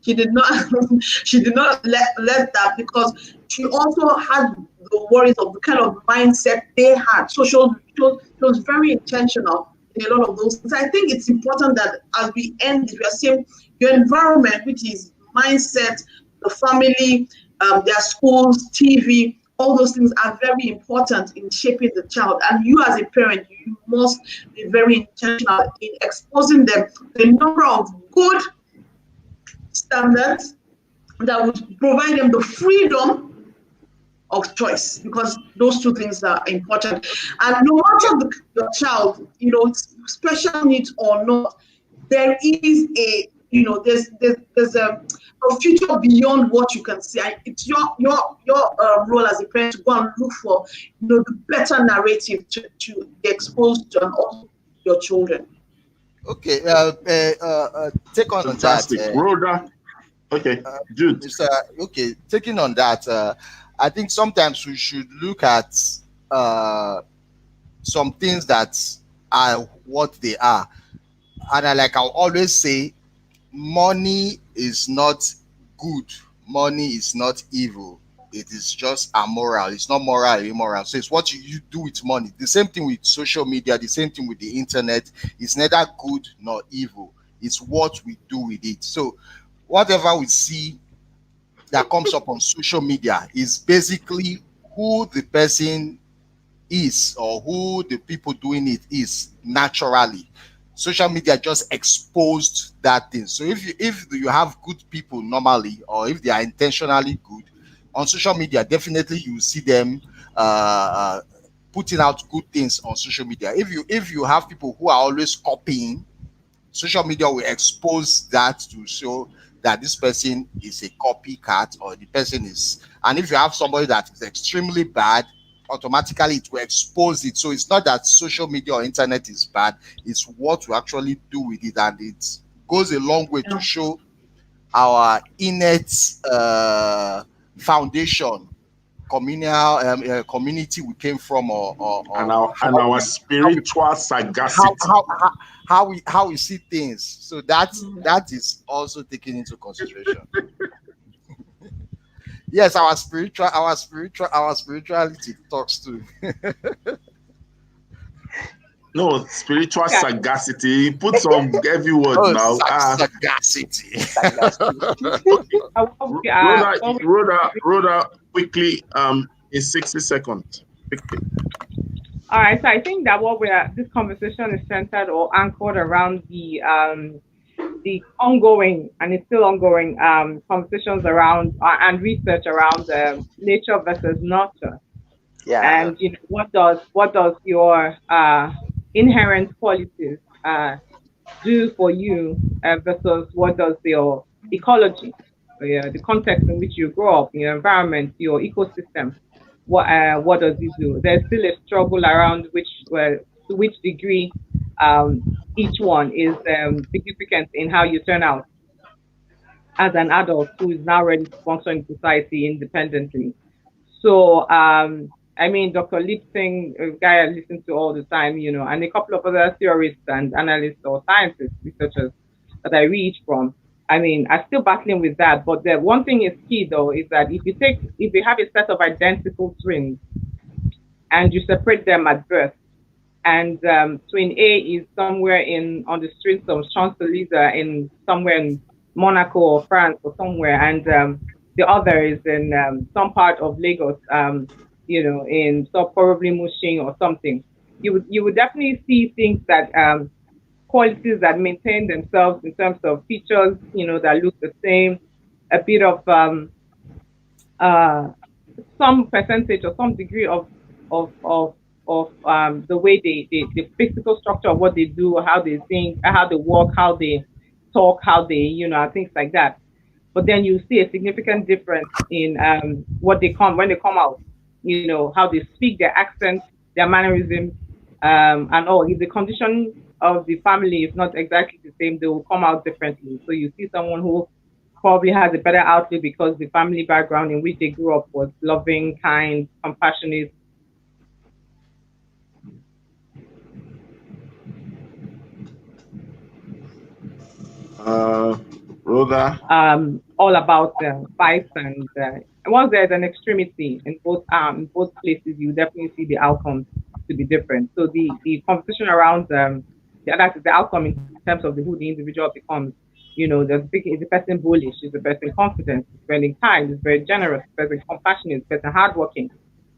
She did not let that, because she also had the worries of the kind of mindset they had. So she was very intentional in a lot of those things. I think it's important that as we end this, we are saying your environment, which is mindset, the family, their schools, TV, all those things are very important in shaping the child. And you as a parent, you must be very intentional in exposing them to a number of good standards that would provide them the freedom of choice, because those two things are important. And no matter the child, special needs or not, there is there's a future beyond what you can see. It's your role as a parent to go and look for the better narrative to be exposed to, and also your children. Okay, take on fantastic. that. Rhoda. Okay, Jude. Okay, taking on that, I think sometimes we should look at some things that are what they are. And I'll always say, money is not good. Money is not evil. It is just amoral. It's not moral or immoral. So it's what you do with money. The same thing with social media, the same thing with the internet. It's neither good nor evil. It's what we do with it. So whatever we see that comes up on social media is basically who the person is, or who the people doing it is naturally. Social media just exposed that thing. So if you have good people normally, or if they are intentionally good on social media, definitely you see them putting out good things on social media. If you have people who are always copying, social media will expose that to show that this person is a copycat, or the person is. And if you have somebody that is extremely bad, automatically it will expose it. So it's not that social media or internet is bad, it's what we actually do with it, and it goes a long way to show our innate foundation, communal community we came from, and our spiritual sagacity, how we see things. So that is also taken into consideration. Yes, our spirituality talks too. No, spiritual sagacity. Put some heavy words now. Sagacity. Rhoda, quickly, in 60 seconds. Quickly. All right, so I think that this conversation is centered or anchored around the ongoing, and it's still ongoing, conversations around and research around nature versus nurture. Yeah. And what does your inherent qualities do for you versus what does your ecology, the context in which you grow up, your environment, your ecosystem, what does it do? There's still a struggle around to which degree each one is significant in how you turn out as an adult who is now ready to function in society independently. So, I mean, Dr. Lipsing, a guy I listen to all the time, and a couple of other theorists and analysts or scientists, researchers that I read from. I mean, I'm still battling with that. But the one thing is key, though, is that if you have a set of identical twins and you separate them at birth, and twin A is somewhere on the streets of Champs-Élysées somewhere in Monaco or France or somewhere, and the other is in some part of Lagos, in probably Mushin or something. You would definitely see things that qualities that maintain themselves in terms of features, that look the same, a bit of some percentage or some degree of the way the physical structure of what they do, how they think, how they walk, how they talk, how they, things like that. But then you see a significant difference in when they come out, how they speak, their accents, their mannerisms, and all. If the condition of the family is not exactly the same, they will come out differently. So you see someone who probably has a better outlook because the family background in which they grew up was loving, kind, compassionate. Rhoda? All about fights, and once there's an extremity in both places, you definitely see the outcomes to be different. So the conversation around that is the outcome in terms of who the individual becomes. Is the person bullish? Is the person confident? Is the person kind? Is very generous? Is the person compassionate? Is the person hardworking?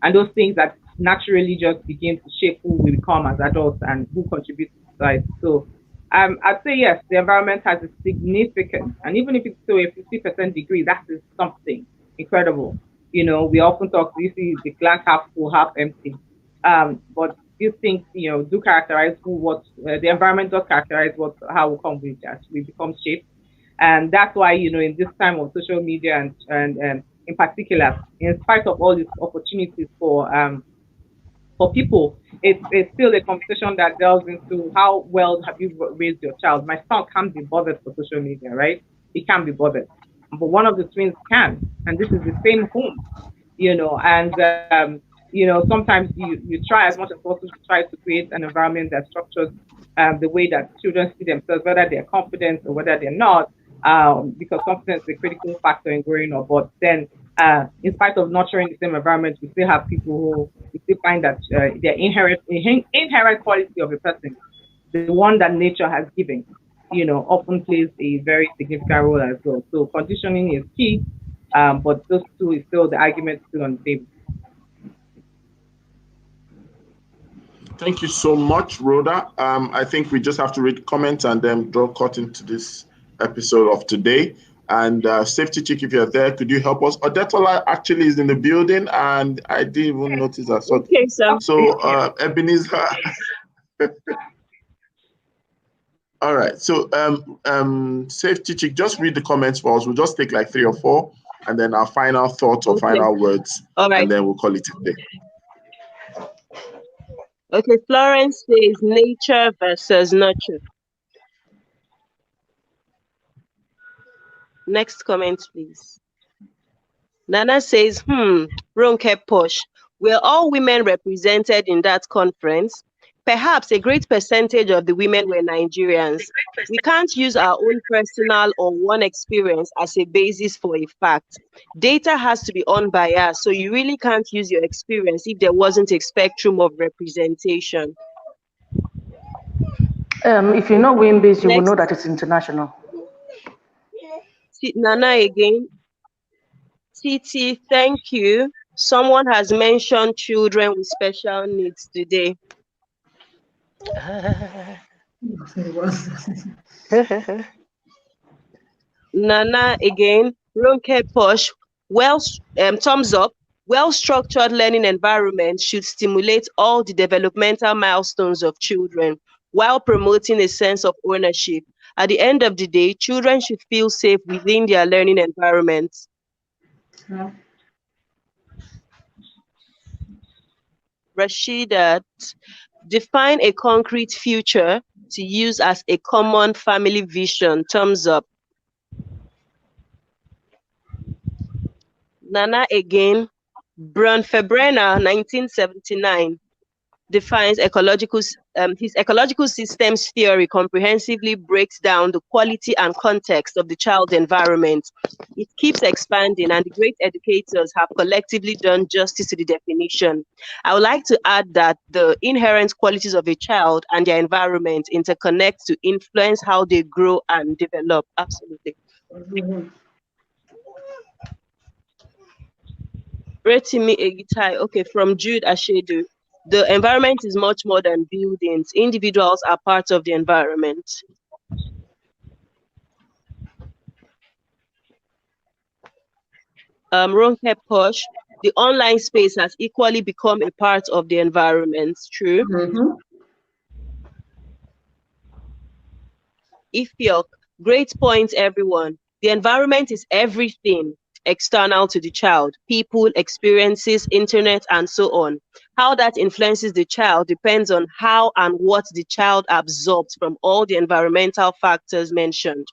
And those things that naturally just begin to shape who we become as adults and who contributes to society. So I'd say yes, the environment has a significant, and even if it's still a 50% degree, that is something incredible You know, we often talk, you see the glass half full, half empty. But these things, you know, do characterize the environment does characterize how we come with as we become shaped. And that's why, you know, in this time of social media and in particular, in spite of all these opportunities for people, it's still a conversation that delves into how well have you raised your child. My son can't be bothered for social media, right? He can't be bothered. But one of the twins can, and this is the same home, you know, and you know, sometimes you try as much as possible to try to create an environment that structures the way that children see themselves, whether they're confident or whether they're not, because confidence is a critical factor in growing up. But then, in spite of nurturing the same environment, we still have people who we still find that their inherent quality of a person, the one that nature has given, you know, often plays a very significant role as well. So conditioning is key, but those two is still the argument still on the table. Thank you so much, Rhoda. I think we just have to read comments and then draw cut into this episode of today. And Safety Chick, if you're there, could you help us? Odetola actually is in the building, and I didn't even notice that. So, Okay, sir. so Ebenezer. All right. So, Safety Chick, just read the comments for us. We'll just take like 3 or 4, and then our final thoughts or final words, All right. and then we'll call it a day. Okay, Florence says nature versus nurture. Next comment, please. Nana says, Ronke Posh. Were all women represented in that conference? Perhaps a great percentage of the women were Nigerians. We can't use our own personal or one experience as a basis for a fact. Data has to be unbiased, so you really can't use your experience if there wasn't a spectrum of representation. If you know WIMBIS, you will know that it's international. Nana again. Titi, thank you. Someone has mentioned children with special needs today. Nana again. Ronke Posh. Thumbs up. Well-structured learning environments should stimulate all the developmental milestones of children while promoting a sense of ownership. At the end of the day, children should feel safe within their learning environments. Yeah. Rashida, define a concrete future to use as a common family vision. Thumbs up. Nana again. Brun Febrena, 1979. Defines his ecological systems theory comprehensively breaks down the quality and context of the child environment. It keeps expanding, and the great educators have collectively done justice to the definition. I would like to add that the inherent qualities of a child and their environment interconnect to influence how they grow and develop. Absolutely. Retimi Egitai, okay, from Jude Ashedu. The environment is much more than buildings. Individuals are part of the environment. Ronke Posh, the online space has equally become a part of the environment. True. Ifiok, great point, everyone. The environment is everything external to the child, people, experiences, internet, and so on. How that influences the child depends on how and what the child absorbs from all the environmental factors mentioned.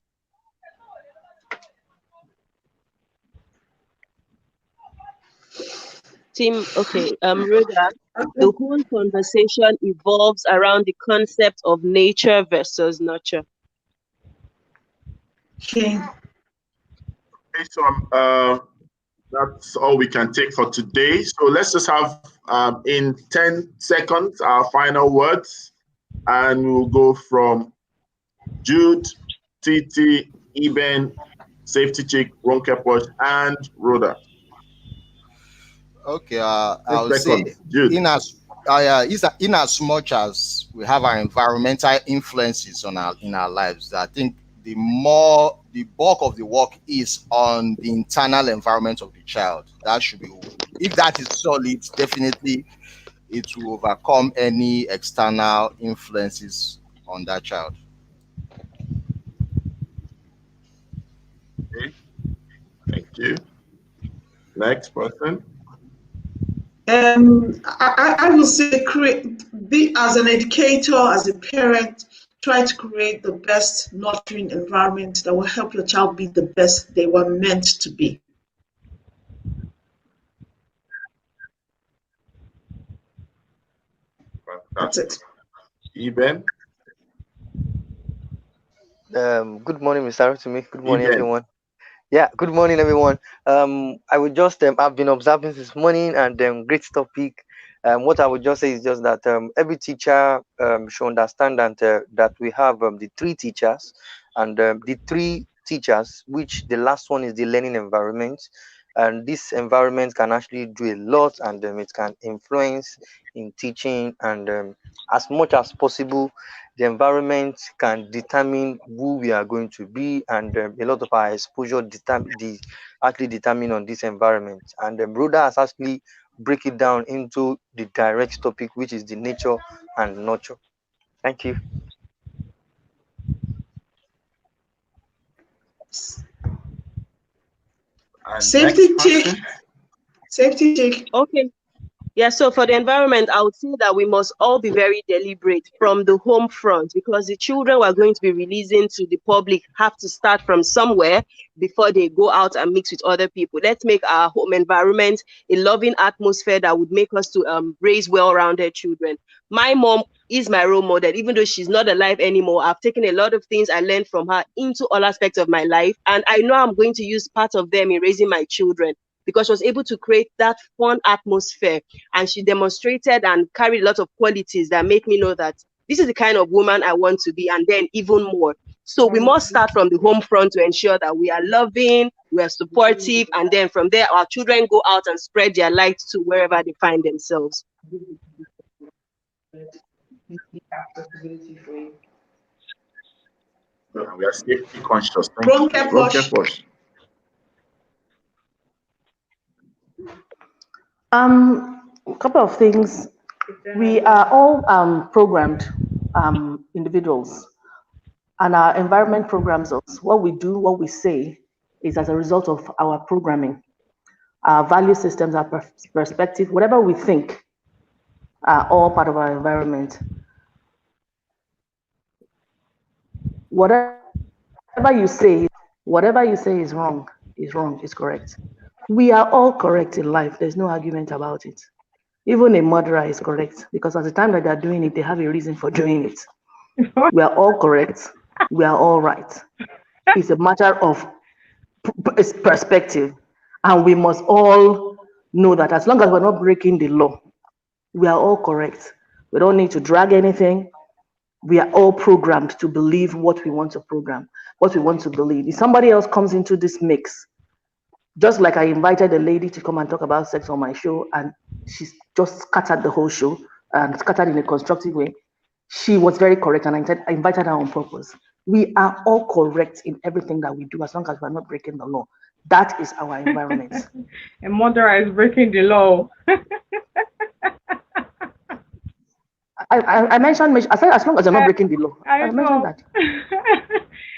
Tim, okay, Rhoda, the whole conversation evolves around the concept of nature versus nurture. Okay. Okay, so that's all we can take for today. So let's just have in 10 seconds our final words, and we'll go from Jude, Titi, Eben, Safety Chick, Ronke Posh, and Rhoda. Okay, I'll say in as much as we have our environmental influences in our lives, I think the the bulk of the work is on the internal environment of the child. That should be, if that is solid, definitely it will overcome any external influences on that child. Okay. Thank you. Next person. I will say be as an educator, as a parent, try to create the best nurturing environment that will help your child be the best they were meant to be. That's it. Eben. Good morning, Mr. Rotimi. Good morning, Eben. everyone. Yeah, good morning, everyone. I would just I've been observing this morning, and great topic. What I would just say is just that every teacher should understand that we have the three teachers, and the three teachers, which the last one is the learning environment, and this environment can actually do a lot, and it can influence in teaching, and as much as possible, the environment can determine who we are going to be, and a lot of our exposure actually determine on this environment. And Rhoda has actually break it down into the direct topic, which is the nature and nurture. Thank you. Safety check. Safety check. Okay. Yeah, so for the environment, I would say that we must all be very deliberate from the home front, because the children we're going to be releasing to the public have to start from somewhere before they go out and mix with other people. Let's make our home environment a loving atmosphere that would make us to raise well-rounded children. My mom is my role model, even though she's not alive anymore. I've taken a lot of things I learned from her into all aspects of my life, and I know I'm going to use part of them in raising my children, because she was able to create that fun atmosphere, and she demonstrated and carried a lot of qualities that make me know that this is the kind of woman I want to be, and then even more. So we must start from the home front to ensure that we are loving, we are supportive, and then from there our children go out and spread their light to wherever they find themselves. We are safety conscious. A couple of things. We are all programmed individuals, and our environment programs us. What we do, what we say, is as a result of our programming. Our value systems, our perspective, whatever we think, are all part of our environment. Whatever you say is wrong, is correct. We are all correct in life. There's no argument about it. Even a murderer is correct, because at the time that they're doing it, they have a reason for doing it. We are all correct. We are all right. It's a matter of perspective. And we must all know that as long as we're not breaking the law, we are all correct. We don't need to drag anything. We are all programmed to believe what we want to program, what we want to believe. If somebody else comes into this mix, just like I invited a lady to come and talk about sex on my show, and she's just scattered the whole show, and scattered in a constructive way. She was very correct, and I invited her on purpose. We are all correct in everything that we do, as long as we're not breaking the law. That is our environment. A murderer is breaking the law. I mentioned, I said, as long as you're not breaking the law. I mentioned that.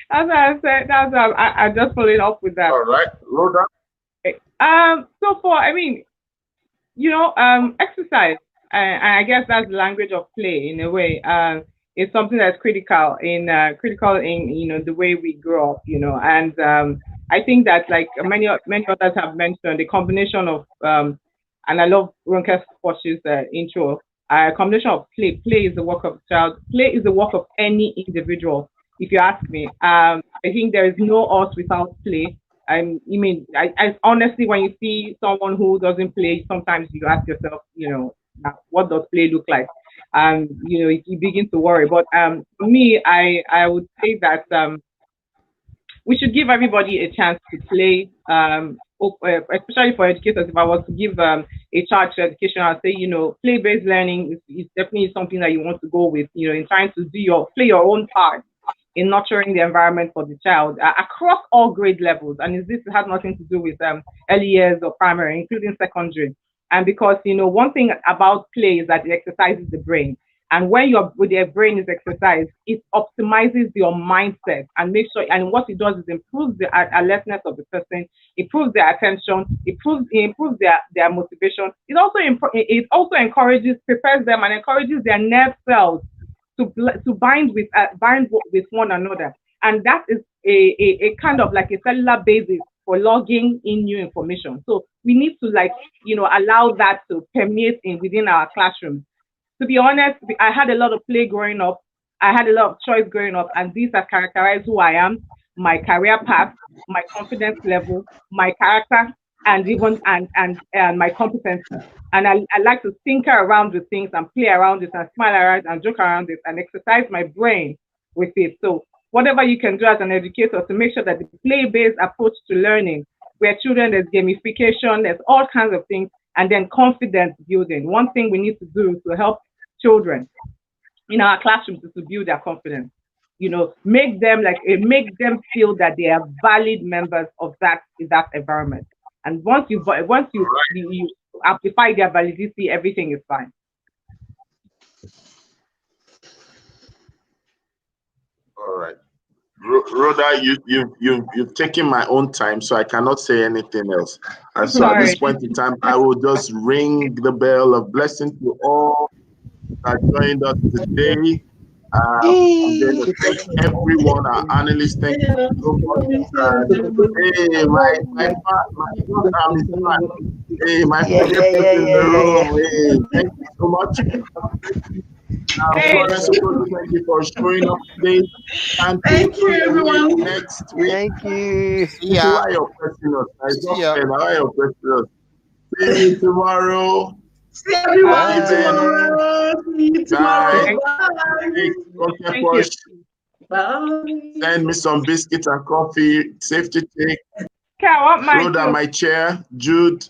That's what I said. That's what I just followed up with that. All right, Rhoda. So for, exercise, and I guess that's the language of play in a way. It's something that's critical in the way we grow up, and I think that, like many others have mentioned, the combination of and I love Ronke's Posh's intro. A combination of play. Play is the work of a child. Play is the work of any individual. If you ask me, I think there is no us without play. I honestly, when you see someone who doesn't play, sometimes you ask yourself, what does play look like? You begin to worry. But for me, I would say that we should give everybody a chance to play. Especially for educators, if I was to give a child to education, I'd say, play-based learning is definitely something that you want to go with, in trying to play your own part in nurturing the environment for the child across all grade levels. And this has nothing to do with early years or primary, including secondary. And because, one thing about play is that it exercises the brain. And when your brain is exercised, it optimizes your mindset and makes sure, and what it does is improves the alertness of the person, improves their attention, improves their motivation. It also encourages, prepares them and encourages their nerve cells to bind with one another. And that is a kind of like a cellular basis for logging in new information. So we need to allow that to permeate within our classrooms. To be honest, I had a lot of play growing up. I had a lot of choice growing up, and these have characterized who I am, my career path, my confidence level, my character, and even and my competency. And I like to tinker around with things and play around it and smile around and joke around it and exercise my brain with it. So whatever you can do as an educator to make sure that the play-based approach to learning, where children, there's gamification, there's all kinds of things, and then confidence building. One thing we need to do to help children in our classrooms is to build their confidence. Make them feel that they are valid members of that environment. And once you amplify their validity, everything is fine. All right, Rhoda, you've taken my own time, so I cannot say anything else. And so at this point in time, I will just ring the bell of blessing to all that joined us today. I'm going to thank everyone, our analysts. Thank you so much. Hey, my thank you so much. Thank you for showing up today. And thank you, everyone. Next week. Thank you. Why you're pressing us? Why you're pressing us? See you tomorrow. See everyone tomorrow. See you tomorrow. Bye. Bye. Send me some biscuits and coffee. Safety take. Okay, I want my Rhoda, my chair. Jude.